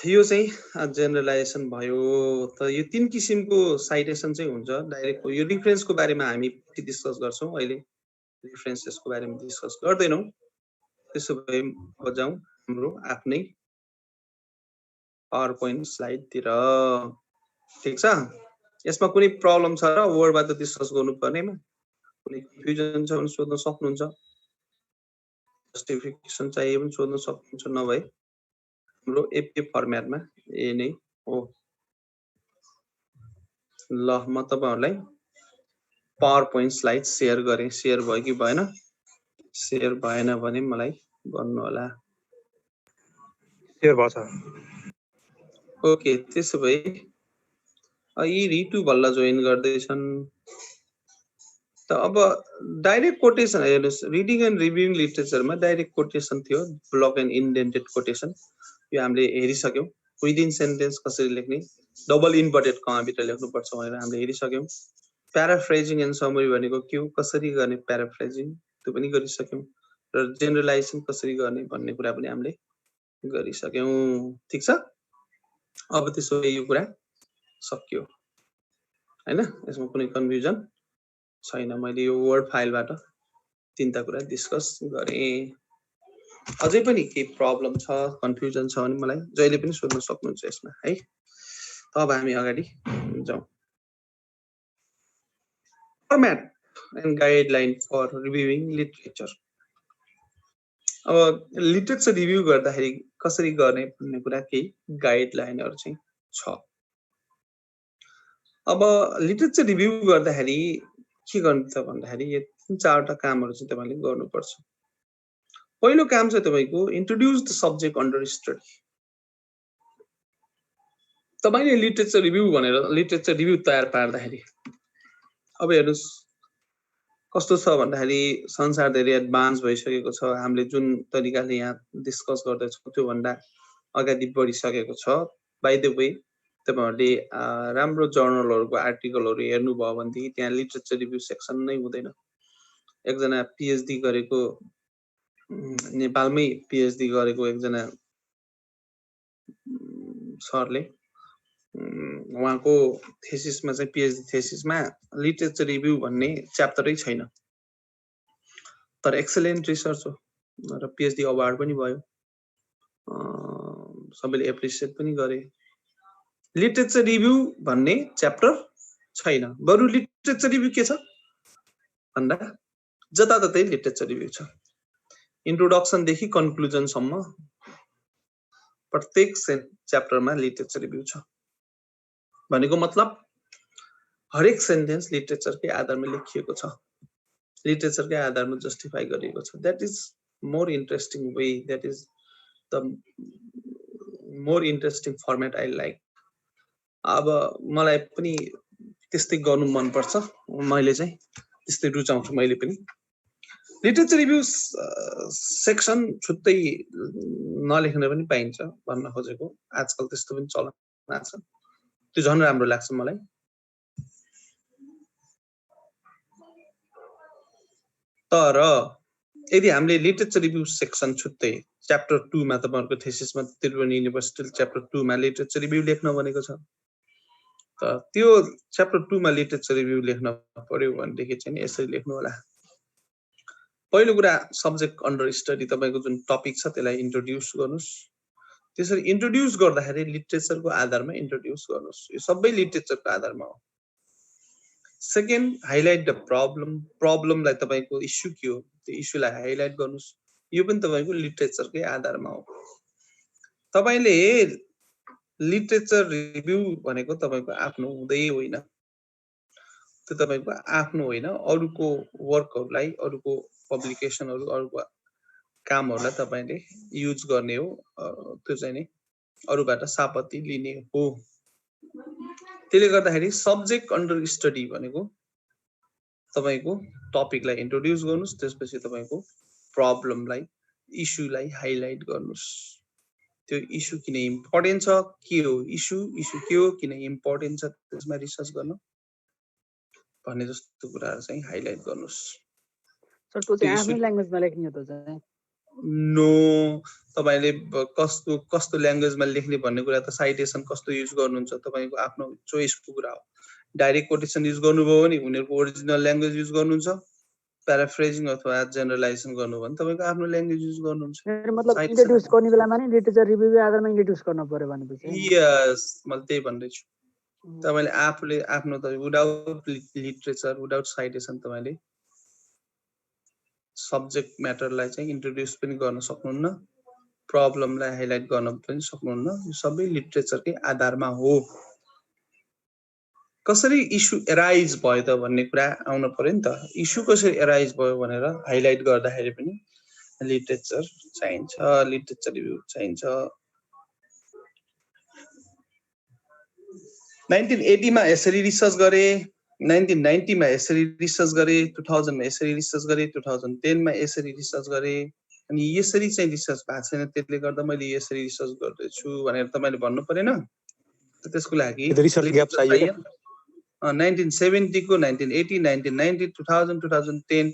यो चाहिँ जेनरलाइजेसन भयो। त यो तीन किसिमको साइटेसन चाहिँ हुन्छ। डाइरेक्ट यो रिफरेन्सको बारेमा हामी डिस्कस गर्छौं, अहिले रिफरेन्सेसको बारेमा डिस्कस गर्दैनौं। त्यसो भए अब जाउँ हाम्रो आफ्नै पावर पोइन्ट स्लाइडतिर। ठीक छ? यसमा कुनै प्रब्लम छ र वर्डबाट डिस्कस गर्नुपर्नेमा कुनै कन्फ्युजन छ भने सोध्न सक्नुहुन्छ। जस्टिफिकेसन चाहिए पनि सोध्न सक्नुहुन्छ, नभए हाम्रो एपीए फर्मेटमा यही नै हो। ल म तपाईहरुलाई पावर पोइन्ट स्लाइड शेयर गरे। शेयर भयो कि भएन? शेयर भएन भने मलाई भन्नु होला। शेयर भछ। ओके, त्यसो भए यी रिटु भल्ला जोइन गर्दैछन्। त अब डाइरेक्ट कोटेसन हेर्नुस्, reading and reviewing लिटरेचरमा direct quotation थियो, ब्लक एन्ड इन्डेन्टेड कोटेसन। यो हामीले हेरिसक्यौं। विदिन सेन्टेन्स कसरी लेख्ने, डबल इन्भर्टेड कमा भित्र लेख्नुपर्छ भनेर हामीले हेरिसक्यौं। प्याराफ्रेजिङ एन्ड समरी भनेको के हो, कसरी गर्ने प्याराफ्रेजिङ, त्यो पनि गरिसक्यौं। र जेनरलाइजेसन कसरी गर्ने भन्ने कुरा पनि हामीले गरिसक्यौं। ठीक छ? अब त्यसो यो कुरा सक्यो हैन? यसमा कुनै कन्फ्युजन छैन। मैले यो वर्ड फाइलबाट तीनटा कुरा डिस्कस गरेँ। अझै पनि केही प्रब्लम छ, कन्फ्युजन छ भने मलाई जहिले पनि सोध्न सक्नुहुन्छ यसमा है। त अब हामी अगाडि जाउँ। Format and guideline for reviewing literature. अब लिटरेचर रिभ्यू गर्दाखेरि कसरी गर्ने भन्ने कुरा केही गाइडलाइनहरु चाहिँ छ। अब लिटरेचर रिभ्यू गर्दाखेरि के गर्नु त भन्दाखेरि यो 3-4 कामहरु चाहिँ तपाईले गर्नुपर्छ। पहिलो काम चाहिँ तपाईको introduce the subject under study. तपाईले लिटरेचर रिभ्यू भनेर लिटरेचर रिभ्यू तयार पार्दाखेरि अब हेर्नुस् कस्तो छ भन्दाखेरि संसार धेरै एडभान्स भइसकेको छ। हामीले जुन तरिकाले यहाँ डिस्कस गर्दै छौं त्यो भन्दा अगाडि बढिसकेको छ। बाइ द वे तपाईहरुले राम्रो जर्नलहरुको आर्टिकलहरु हेर्नुभयो भनेदेखि त्यहाँ लिटरेचर रिभ्यू सेक्सन नै हुँदैन। एकजना पीएचडी गरेको नेपालमै पीएचडी गरेको एकजना सरले उहाँको थेसिसमा चाहिँ पीएचडी थेसिसमा लिटरेचर रिभ्यू भन्ने च्याप्टरै छैन। तर एक्सलेन्ट रिसर्च हो र पीएचडी अवार्ड पनि भयो। सबैले एप्रिसिएट पनि गरे। लिटरेचर रिभ्यू भन्ने च्याप्टर छैन। बरु लिटरेचर रिभ्यू के छ भन्दा जताततै लिटरेचर रिभ्यू छ। इन्ट्रोडक्सन देखि कन्क्लुजन सम्म प्रत्येक च्याप्टरमा लिटरेचर रिभ्यू छ। भनेको मतलब हरेक सेन्टेन्स लिटरेचरकै आधारमा लेखिएको छ। लिटरेचरकै आधारमा जस्टिफाई गरिएको छ। That is more interesting way, that is the more interesting format I like. अब मलाई पनि त्यस्तै गर्नु मन पर्छ। मैले चाहिँ त्यस्तै रुचाउँछु मैले पनि। लिटरेचर रिभ्यू सेक्सन छुट्टै नलेख्न पनि पाइन्छ भन्न खोजेको। आजकल त्यस्तो पनि चलन छ। त्यो झन् राम्रो लाग्छ मलाई। तर यदि हामीले लिटरेचर रिभ्यू सेक्सन छुट्टै च्याप्टर 2 मा तपाईहरुको थेसिसमा त्रिभुवन युनिभर्सिटीले च्याप्टर 2 मा लिटरेचर रिभ्यू लेख्न भनेको छ। त त्यो च्याप्टर 2 मा लिटरेचर रिभ्यू लेख्न पर्यो भनेदेखि चाहिँ यसरी लेख्नु होला। पहिलो कुरा सब्जेक्ट अन्डर स्टडी तपाईको जुन टपिक छ त्यसलाई इन्ट्रोड्युस गर्नुस्। त्यसरी इन्ट्रोड्युस गर्दाखेरि लिटरेचरको आधारमा इन्ट्रोड्युस गर्नुस्। यो सबै लिटरेचरको आधारमा हो। Second, highlight the problem. प्रब्लमलाई तपाईको इस्यु के हो त्यो इस्युलाई हाइलाइट गर्नुस्। यो पनि तपाईको लिटरेचरकै आधारमा हो। तपाईले लिटरेचर रिभ्यू भनेको तपाईको आफ्नो हुँदै होइन। त्यो तपाईको आफ्नो होइन, अरूको वर्कहरुलाई, अरूको पब्लिकेसनहरु, अरूको कामहरुलाई तपाईले युज गर्ने हो। त्यो चाहिँ नि अरूबाट सापत्ति लिने हो। त्यसले गर्दाखेरि सब्जेक्ट अन्डर स्टडी भनेको तपाईको टपिकलाई इन्ट्रोड्युस गर्नुस्। त्यसपछि तपाईको प्रब्लमलाई, इस्युलाई हाइलाइट गर्नुस्। त्यो इस्यु किन इम्पोर्टेन्ट छ, के हो इस्यु, इस्यु के हो, किन इम्पोर्टेन्ट छ, त्यसमा रिसर्च गर्न भन्ने जस्तो कुराहरु चाहिँ हाइलाइट गर्नुस्। सर त्यो चाहिँ आफ्नै ल्याङ्ग्वेजमा लेख्ने हो त चाहिँ? नो, तपाईले कस्तो ल्याङ्ग्वेजमा लेख्ने भन्ने कुरा त साइटेसन कस्तो युज गर्नुहुन्छ तपाईको आफ्नो चोइसको कुरा हो। डाइरेक्ट कोटेसन युज गर्नुभयो भने उनीहरुको ओरिजिनल ल्याङ्ग्वेज युज गर्नुहुन्छ। प्याराफ्रेजिङ अथवा जेनरलाइजेसन गर्नु भने तपाईको आफ्नो ल्याङ्ग्वेज युज गर्नुहुन्छ। मतलब इन्ट्रोड्युस गर्ने बेलामा नि लिटरेचर रिभ्यूको आधारमा इन्ट्रोड्युस गर्न पर्यो भनेपछि? यस, मैले त्यही भन्दै छु। तपाईले आफूले आफ्नो त विदाउट लिटरेचर, विदाउट साइटेसन तपाईले सब्जेक्ट म्याटरलाई चाहिँ इन्ट्रोड्युस पनि गर्न सक्नुहुन्न, प्रब्लमलाई हाइलाइट गर्न पनि सक्नुहुन्न। यो सबै लिटरेचरकै आधारमा हो। कसरी इस्यु एराइज भयो त भन्ने कुरा आउन पर्यो नि त। इस्यु कसरी एराइज भयो भनेर हाइलाइट गर्दाखेरि पनि लिटरेचर चाहिन्छ, लिटरेचर रिभ्यू चाहिन्छ। 1980 मा यसरी रिसर्च गरे, 1990 मा यसरी रिसर्च गरे, 2000 मा यसरी रिसर्च गरे, 2010 मा यसरी रिसर्च गरे। अनि यसरी चाहिँ रिसर्च भएको छैन, त्यसले गर्दा मैले यसरी रिसर्च गर्दैछु भनेर तपाईले भन्नु परेन। त्यसको लागि रिसर्च ग्याप चाहियो। 1970 को, 1980, 1990, 2000, 2010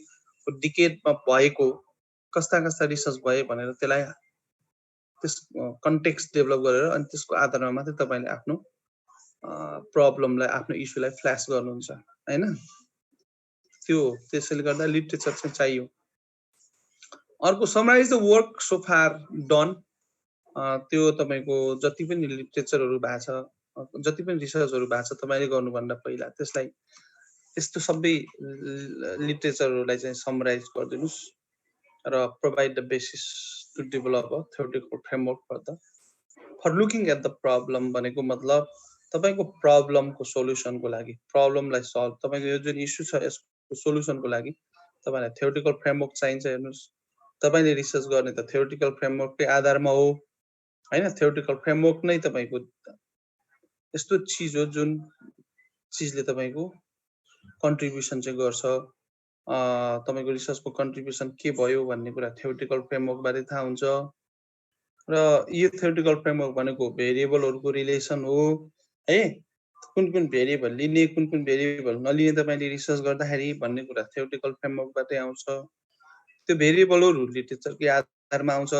को डिकेडमा भएको कस्ता रिसर्च भए भनेर त्यसलाई त्यस कन्टेक्स्ट डेभलप गरेर अनि त्यसको आधारमा मात्रै तपाईले आफ्नो प्रब्लमलाई, आफ्नो इस्युलाई फ्ल्याश गर्नुहुन्छ हैन। त्यसैले गर्दा लिटरेचर चाहिँ चाहियो। अर्को summarise the work so far done, त्यो तपाईको जति पनि लिटरेचरहरू भएको छ, जति पनि रिसर्चहरू भएको छ तपाईले गर्नुभन्दा पहिला त्यसलाई त्यस्तो सबै लिटरेचरहरूलाई चाहिँ समराइज गरिदिनुस् र provide the basis to develop a theoretical framework for looking at the problem. भनेको मतलब तपाईको प्रब्लमको सोल्युसनको लागि, प्रब्लमलाई सल्भ, तपाईको यो जुन इस्यु छ यसको सोल्युसनको लागि तपाईलाई थ्योरेटिकल फ्रेमवर्क चाहिन्छ। हेर्नुस्, तपाईले रिसर्च गर्ने त थ्योरेटिकल फ्रेमवर्ककै आधारमा हो हैन। थ्योरेटिकल फ्रेमवर्क नै तपाईको यस्तो चीज हो जुन चीजले तपाईको कन्ट्रिब्युसन चाहिँ गर्छ। तपाईको रिसर्चको कन्ट्रिब्युसन के भयो भन्ने कुरा थ्योरेटिकल फ्रेमवर्क बारे थाहा हुन्छ। र यो थ्योरेटिकल फ्रेमवर्क भनेको भेरिएबलहरुको रिलेसन हो है। कुन भेरिएबल लिने, कुन भेरिएबल नलिने तपाईले रिसर्च गर्दाखेरि भन्ने कुरा थ्योरेटिकल फ्रेमवर्कबाटै आउँछ। त्यो भेरिएबलहरु लिटरेचरकै आधारमा आउँछ।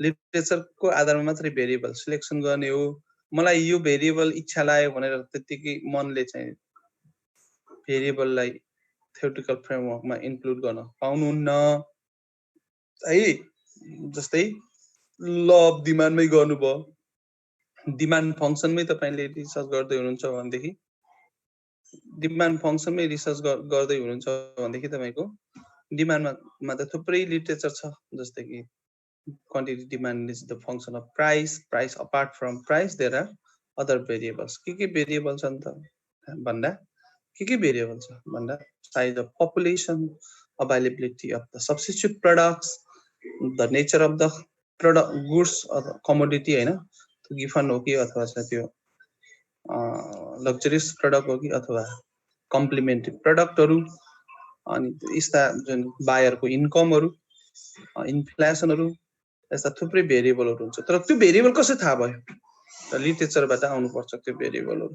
लिटरेचरको आधारमा मात्रै भेरिएबल सिलेक्सन गर्ने हो। मलाई यो भेरिएबल इच्छा लाग्यो भनेर त्यतिकै मनले चाहिँ भेरिएबललाई थ्योरेटिकल फ्रेमवर्कमा इन्क्लुड गर्न पाउनुहुन्न है। जस्तै ल अफ डिमान्डमै गर्नुभयो, डिमान्ड फंक्सनमै तपाईले रिसर्च गर्दै हुनुहुन्छ भनेदेखि, डिमान्ड फंक्सनमै रिसर्च गर्दै हुनुहुन्छ भनेदेखि तपाईको डिमान्डमा त थुप्रै लिटरेचर छ। जस्तै कि quantity demand is the function of price, price apart from price there are other variables. के भेरिएबल छन् त भन्दा के भेरिएबल छ भन्दा size of population, availability of the substitute products, the nature of the product goods अथवा commodity हैन, Giffen हो कि अथवा चाहिँ त्यो लग्जरियस प्रोडक्ट हो कि अथवा कम्प्लिमेन्ट्री प्रोडक्टहरु, अनि यस्ता जुन बायरको इन्कमहरु, इन्फ्लेसनहरु, यस्ता थुप्रै भेरिएबलहरु हुन्छ। तर त्यो भेरिएबल कसरी थाहा भयो? र लिटरेचरबाट आउनु पर्छ त्यो भेरिएबलहरु।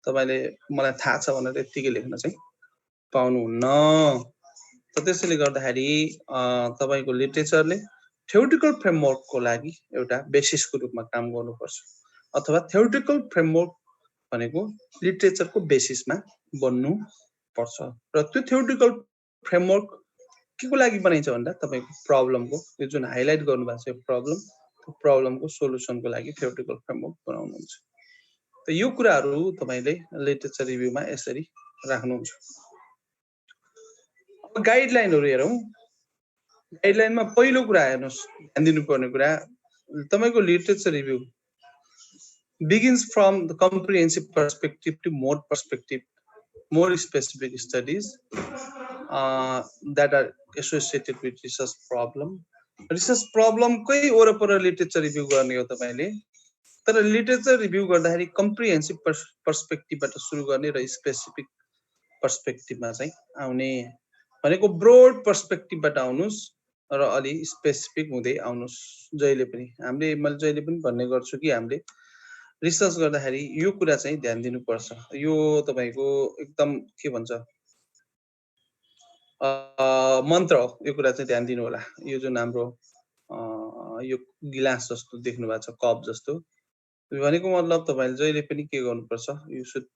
तपाईले मलाई थाहा छ भनेर यतिकै लेख्न चाहिँ पाउनुहुन्न। त त्यसैले गर्दाखेरि तपाईको लिटरेचरले थ्योरेटिकल फ्रेमवर्कको लागि एउटा बेसिसको रूपमा काम गर्नुपर्छ, अथवा थ्योरेटिकल फ्रेमवर्क भनेको लिटरेचरको बेसिसमा बन्नु पर्छ। र त्यो थ्योरेटिकल फ्रेमवर्क केको लागि बनाइन्छ भन्दा तपाईको प्रब्लमको, यो जुन हाइलाइट गर्नु भएको छ प्रब्लम, त्यो प्रब्लमको सोलुसनको लागि थ्योरेटिकल फ्रेमवर्क बनाउनुहुन्छ। त यो कुराहरु तपाईले लिटरेचर रिभ्यूमा यसरी राख्नुहुन्छ। अब गाइडलाइनहरु हेरौं। गाइडलाइनमा पहिलो कुरा हेर्नुस्, ध्यान दिनुपर्ने कुरा तपाईको literature review begins from the comprehensive perspective to more perspective, more specific studies that are associated with research problem. Research problem कै वरपर लिटरेचर रिभ्यू गर्ने हो तपाईले। तर लिटरेचर रिभ्यू गर्दाखेरि कम्प्रिहेन्सिभ पर्सपेक्टिभबाट सुरु गर्ने र स्पेसिफिक पर्सपेक्टिभमा चाहिँ आउने। भनेको ब्रोड पर्सपेक्टिभबाट आउनुस् र अलि स्पेसिफिक हुँदै आउनुस्। जहिले पनि मैले जहिले पनि भन्ने गर्छु कि हामीले रिसर्च गर्दाखेरि यो कुरा चाहिँ ध्यान दिनुपर्छ। यो तपाईको एकदम के भन्छ मन्त्र हो, यो कुरा चाहिँ ध्यान दिनु होला। यो जुन हाम्रो यो गिलास जस्तो देख्नु भएको छ, कप जस्तो, भनेको मतलब तपाईले जहिले पनि के गर्नुपर्छ, you should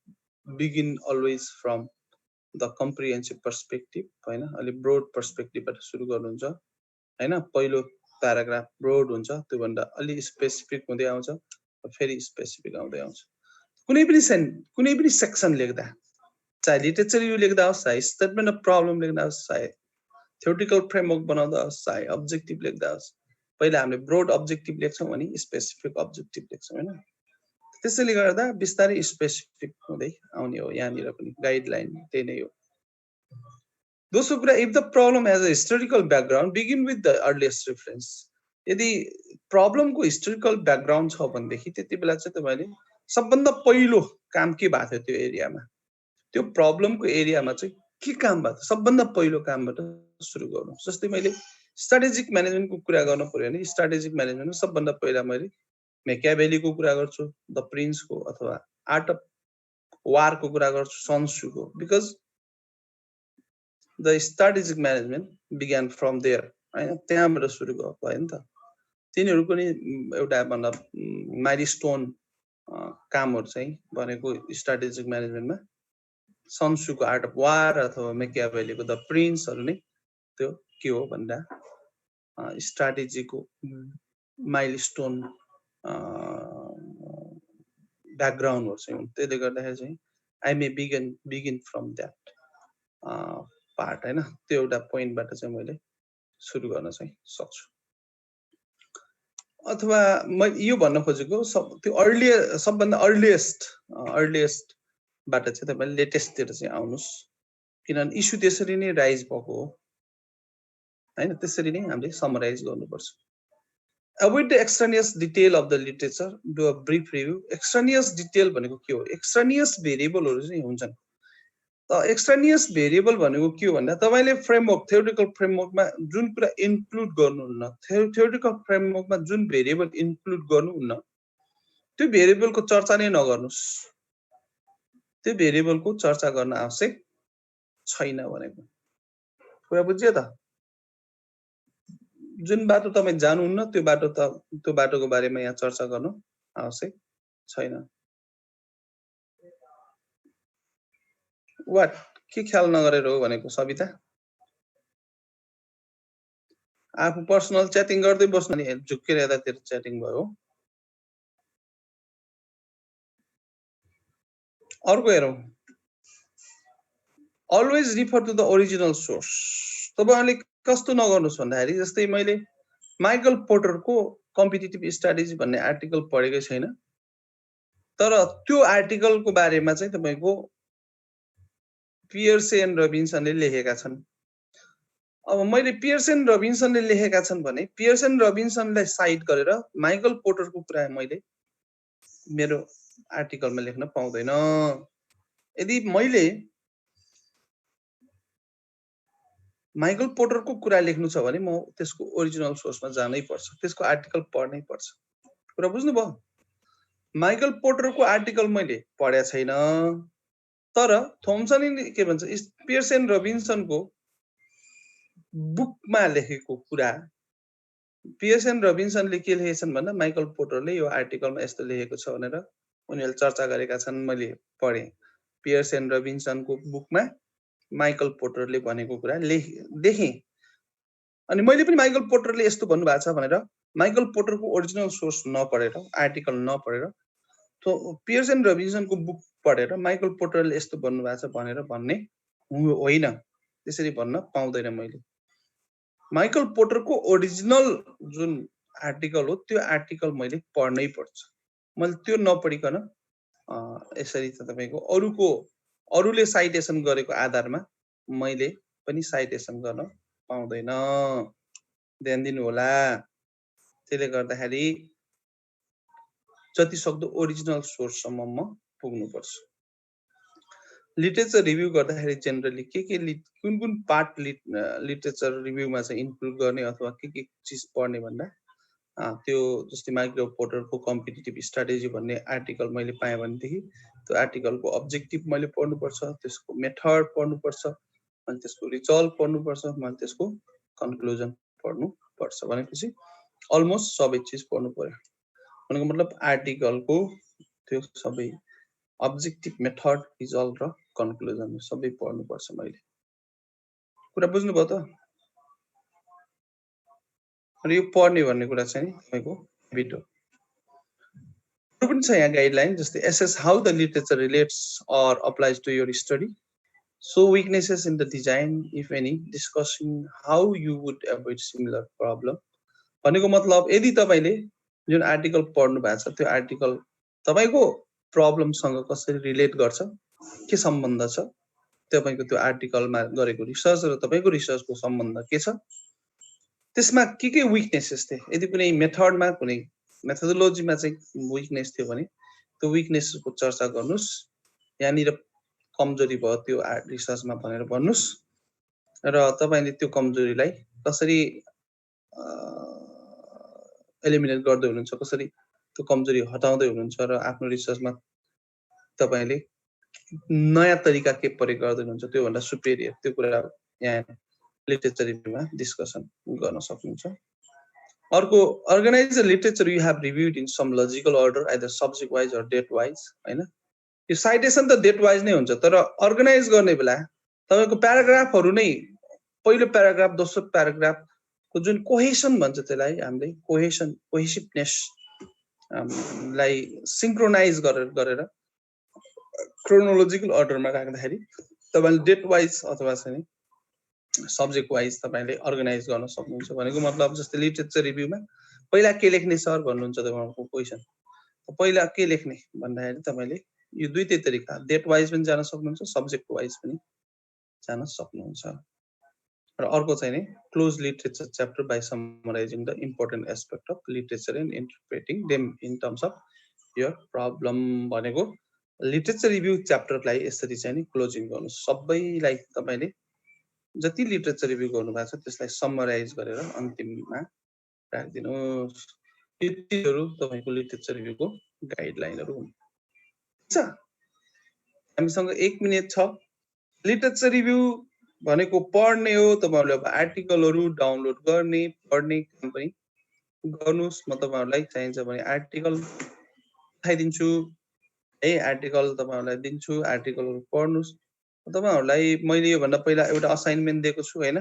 begin always from the comprehensive perspective हैन। अलि ब्रोड पर्सपेक्टिभबाट सुरु गर्नुहुन्छ हैन। पहिलो प्याराग्राफ ब्रोड हुन्छ, त्यो भन्दा अलि स्पेसिफिक हुँदै आउँछ, फेरि स्पेसिफिक आउँदै आउँछ। कुनै पनि सेक्सन लेख्दा, चाहे लिटरेचर रिभ्यू लेख्दा होस्, चाहे स्टेटमेन्ट अफ प्रब्लम लेख्दा होस्, चाहे थ्योरेटिकल फ्रेमवर्क बनाउँदा होस्, चाहे अब्जेक्टिभ लेख्दा होस्, पहिला हामीले ब्रोड अब्जेक्टिभ लेख्छौं अनि स्पेसिफिक अब्जेक्टिभ लेख्छौं हैन। त्यसैले गर्दा बिस्तारै स्पेसिफिक हुँदै आउने हो। यहाँनिर पनि गाइडलाइन त्यही नै हो। दोस्रो कुरा, if the problem has a historical background begin with the earliest reference. यदि प्रब्लमको हिस्टोरिकल ब्याकग्राउन्ड छ भनेदेखि त्यति बेला चाहिँ तपाईले सबभन्दा पहिलो काम के भएको थियो त्यो एरियामा, त्यो प्रब्लमको एरियामा चाहिँ के काम भएको थियो, सबभन्दा पहिलो कामबाट सुरु गर्नु। जस्तै मैले स्ट्राटेजिक म्यानेजमेन्टको कुरा गर्नु पर्यो भने स्ट्राटेजिक म्यानेजमेन्टमा सबभन्दा पहिला मैले मेकियाभेलीको कुरा गर्छु, द प्रिन्सको, अथवा आर्ट अफ वारको कुरा गर्छु, सन त्जुको, बिकज द स्ट्राटेजिक म्यानेजमेन्ट बिग्यान फ्रम देयर हैन। त्यहाँबाट सुरु भएको हैन त। तिनीहरु पनि एउटा भन्दा माइलस्टोन कामहरु चाहिँ भनेको स्ट्राटेजिक म्यानेजमेन्टमा सन्सुको आर्ट अफ वार अथवा मेकियाभेलीको द प्रिन्सहरु नै त्यो के हो भन्दा स्ट्राटेजीको माइलस्टोन ब्याकग्राउन्डहरु चाहिँ हुन्। त्यसले गर्दाखेरि चाहिँ I may begin from that part हैन, त्यो एउटा पोइन्टबाट चाहिँ मैले सुरु गर्न चाहिँ सक्छु। अथवा म यो भन्न खोजेको त्यो सबभन्दा अर्लिएस्ट बाट चाहिँ तपाईले लेटेस्ट तिर चाहिँ आउनुस्, किनभने इस्यु त्यसरी नै राइज भएको हो हैन। त्यसरी नै हामीले समराइज गर्नुपर्छ। Avoid the extraneous detail of the literature, do a brief review. Extraneous detail भनेको के हो? Extraneous variableहरु चाहिँ हुन्छन्। त extraneous variable भनेको के हो भन्दा तपाईले फ्रेमवर्क theoretical फ्रेमवर्कमा जुन कुरा इन्क्लुड गर्नुहुन्न, theoretical फ्रेमवर्कमा जुन भेरिएबल इन्क्लुड गर्नुहुन्न, त्यो भेरिएबलको चर्चा नै नगर्नुस्। त्यो भेरिएबलको चर्चा गर्न आवश्यक छैन भनेको कुरा बुझ्यो त? जुन बाटो तपाई जानुहुन्न त्यो बाटोको बारेमा यहाँ चर्चा गर्नु आवश्यक छैन। वाट के ख्याल नगरेर हो भनेको सबिता? आफू पर्सनल च्याटिङ गर्दै बस्नु नि, झुक्केर यतातिर च्याटिङ भयो। अर्को हेरौं, always refer to the original source. तपाईहरुले कस्तो नगर्नुस् भन्दाखेरि जस्तै मैले माइकल पोर्टरको कम्पिटिटिभ स्ट्र्याटेजी भन्ने आर्टिकल पढेकै छैन, तर त्यो आर्टिकलको बारेमा चाहिँ तपाईको पियर्सन रबिन्सनले लेखेका छन्। अब मैले पियर्सन रबिन्सनले लेखेका छन् भने पियर्सन रबिन्सनलाई साइट गरेर माइकल पोर्टरको कुरा मैले मेरो आर्टिकलमा लेख्न पाउँदैन। यदि मैले माइकल पोर्टरको कुरा लेख्नु छ भने म त्यसको ओरिजिनल सोर्समा जानै पर्छ, त्यसको आर्टिकल पढ्नै पर्छ। कुरा बुझ्नुभयो? माइकल पोर्टरको आर्टिकल मैले पढेको छैन, तर थोम्सनले के भन्छ, पियर्सन रबिन्सनको बुकमा लेखेको कुरा, पियर्सन रबिन्सनले के लेखेछन् भन्दा माइकल पोर्टरले यो आर्टिकलमा यस्तो लेखेको छ भनेर उनीहरूले चर्चा गरेका छन्। मैले पढे पियर्सन रबिन्सनको बुकमा माइकल पोर्टरले भनेको कुरा देखेँ, अनि मैले पनि माइकल पोर्टरले यस्तो भन्नु भएको छ भनेर माइकल पोर्टरको ओरिजिनल सोर्स नपढेर, आर्टिकल नपढेर, पियर्सन रबिन्सनको बुक पढेर माइकल पोर्टरले यस्तो भन्नु भएको छ भनेर भन्ने होइन। त्यसरी भन्न पाउँदैन। मैले माइकल पोर्टरको ओरिजिनल जुन आर्टिकल हो त्यो आर्टिकल मैले पढ्नै पर्छ। मैले त्यो नपढिकन यसरी त तपाईको अरूले साइटेसन गरेको आधारमा मैले पनि साइटेसन गर्न पाउँदैन। ध्यान दिनु होला। त्यसले गर्दाखेरि जति सक्दो ओरिजिनल सोर्ससम्म म पुग्नु पर्छ। लिटरेचर रिभ्यू गर्दाखेरि जेनरली कुन पार्ट लिटरेचर रिभ्यूमा चाहिँ इन्क्लुड गर्ने अथवा के चीज पढ्ने भन्दा त्यो जस्तै माइकल पोर्टरको कम्पिटिटिभ स्ट्र्याटेजी भन्ने आर्टिकल मैले पाएँ भनेदेखि त्यो आर्टिकलको अब्जेक्टिभ मैले पढ्नुपर्छ, त्यसको मेथड पढ्नुपर्छ, अनि त्यसको रिजल्ट पढ्नुपर्छ, मैले त्यसको कन्क्लुजन पढ्नुपर्छ। भनेपछि अलमोस्ट सबै चीज पढ्नु पर्यो। भनेको मतलब आर्टिकलको त्यो सबै अब्जेक्टिभ, मेथड, रिजल्ट र कन्क्लुजन सबै पढ्नुपर्छ मैले। कुरा बुझ्नुभयो त? अनि यो पढ्ने भन्ने कुरा चाहिँ तपाईको हेबिट हो। अरु पनि छ यहाँ गाइडलाइन, जस्तै assess how the literature relates or applies to your study, so weaknesses in the design if any, discussing how you would avoid similar problem. भनेको मतलब यदि तपाईले जुन आर्टिकल पढ्नु भएको छ त्यो आर्टिकल तपाईको प्रब्लमसँग कसरी रिलेट गर्छ, के सम्बन्ध छ, तपाईको त्यो आर्टिकलमा गरेको रिसर्च र तपाईको रिसर्चको सम्बन्ध के छ, त्यसमा के वीकनेसेस थिए, यदि कुनै मेथडमा कुनै मेथोडोलोजीमा चाहिँ वीकनेस थियो भने त्यो वीकनेसको चर्चा गर्नुस्। यहाँनिर कमजोरी भयो त्यो रिसर्चमा भनेर भन्नुस् र तपाईले त्यो कमजोरीलाई कसरी एलिमिनेट गर्दै हुनुहुन्छ, कसरी त्यो कमजोरी हटाउँदै हुनुहुन्छ र आफ्नो रिसर्चमा तपाईले नयाँ तरिका के प्रयोग गर्दै हुनुहुन्छ त्यो भन्दा सुपेरियर त्यो कुरा यहाँ लिटरेचर रिभ्यूमा डिस्कसन गर्न सक्नुहुन्छ। अर्को, organize the literature you have reviewed in some logical order, either subject wise or date wise, हैन। यो साइटेसन त डेट वाइज नै हुन्छ, तर अर्गनाइज गर्ने बेला तपाईको प्याराग्राफहरु नै पहिलो प्याराग्राफ दोस्रो प्याराग्राफको जुन कोहेसन भन्छ त्यसलाई हामीले कोहेसिभनेस लाई सिंक्रोनाइज गरेर क्रोनोलोजिकल अर्डरमा राख्दाखेरि तपाईले डेट वाइज अथवा चाहिँ सब्जेक्ट वाइज तपाईले अर्गनाइज गर्न सक्नुहुन्छ। भनेको मतलब जस्तै लिटरेचर रिभ्यूमा पहिला के लेख्ने सर भन्नुहुन्छ तपाईको क्वेशन, पहिला के लेख्ने भन्दाखेरि तपाईले यो दुईटै तरिका डेट वाइज पनि जान सक्नुहुन्छ, सब्जेक्ट वाइज पनि जान सक्नुहुन्छ। र अर्को चाहिँ नि close literature chapter by summarizing the important aspect of literature and interpreting them in terms of your problem भनेको लिटरेचर रिभ्यू च्याप्टरलाई यसरी चाहिँ नि क्लोजिङ गर्नु, सबैलाई तपाईले जति लिटरेचर रिभ्यू गर्नु भएको छ त्यसलाई समराइज गरेर अन्तिममा राखिदिनुस्। यतिहरु तपाईको लिटरेचर रिभ्यूको गाइडलाइनहरु हुन्। छ हामीसँग 1 मिनेट छ। लिटरेचर रिभ्यू भनेको पढ्ने हो, तपाईहरुले अब आर्टिकलहरु डाउनलोड गर्ने पढ्ने काम पनि गर्नुस्। म तपाईहरुलाई चाहिन्छ भने आर्टिकल पठाइदिन्छु है, आर्टिकल तपाईहरुलाई दिन्छु, आर्टिकलहरु पढ्नुस्। तपाईहरुलाई मैले यो भन्दा पहिला एउटा असाइनमेन्ट दिएको छु हैन?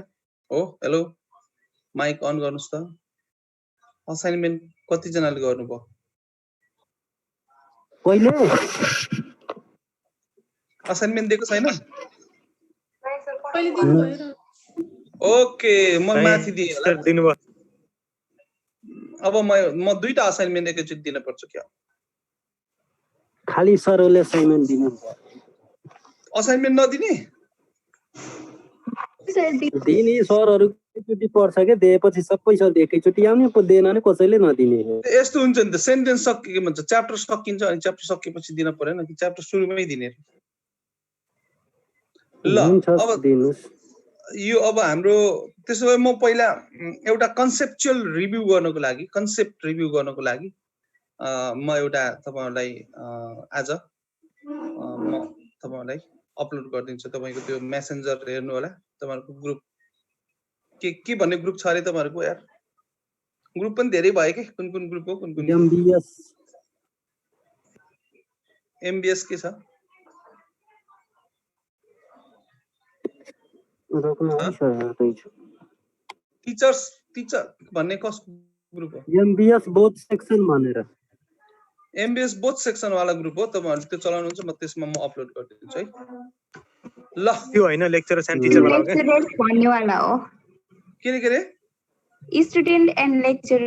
हो हेलो माइक अन गर्नुस् त। असाइनमेन्ट कति जनाले गर्नुभयो? पहिले असाइनमेन्ट दिएको छैन? पहिले दिनु भयो। ओके म माथि दिएँ होला। दिनुभयो। अब म दुईटा असाइनमेन्ट एकैचोटि दिन पर्छ क्या? खाली सरले असाइनमेन्ट दिनुहुन्छ। असाइनमेन्ट नदिने? दिने सरहरु एकैचोटि पर्छ के, दिएपछि सबै सर एकैचोटि आउने, दिएन भने कसैले नदिने। यस्तो हुन्छ नि त, सेन्टेन्स के भन्छ च्याप्टर सकिन्छ अनि च्याप्टर सकेपछि दिन पर्दैन कि च्याप्टर सुरुमै दिने? ल अब दिनुस्। यो अब हाम्रो त्यसो भए म पहिला एउटा कन्सेप्चुअल रिभ्यू गर्नको लागि म एउटा तपाईहरुलाई आज म तपाईहरुलाई अपलोड गरिदिन्छु। तपाईको त्यो मेसेन्जर हेर्नु होला, तपाईहरुको ग्रुप के भन्ने ग्रुप छ अरे तपाईहरुको? यार ग्रुप पनि धेरै भयो के, कुन ग्रुप हो? कुन एमबीएस के छ? टीचर भन्ने कस ग्रुप हो? एमबीएस बोथ सेक्सन भनेर। एमबीएस बोथ सेक्सन वाला ग्रुप हो, तपाईहरुले त्यो चलाउनुहुन्छ। म त्यसमा म अपलोड गरिदिन्छु है। ल त्यो हैन लेक्चरर्स एन्ड टिचर वाला हो के? भन्ने वाला हो। के रे? Student and lecture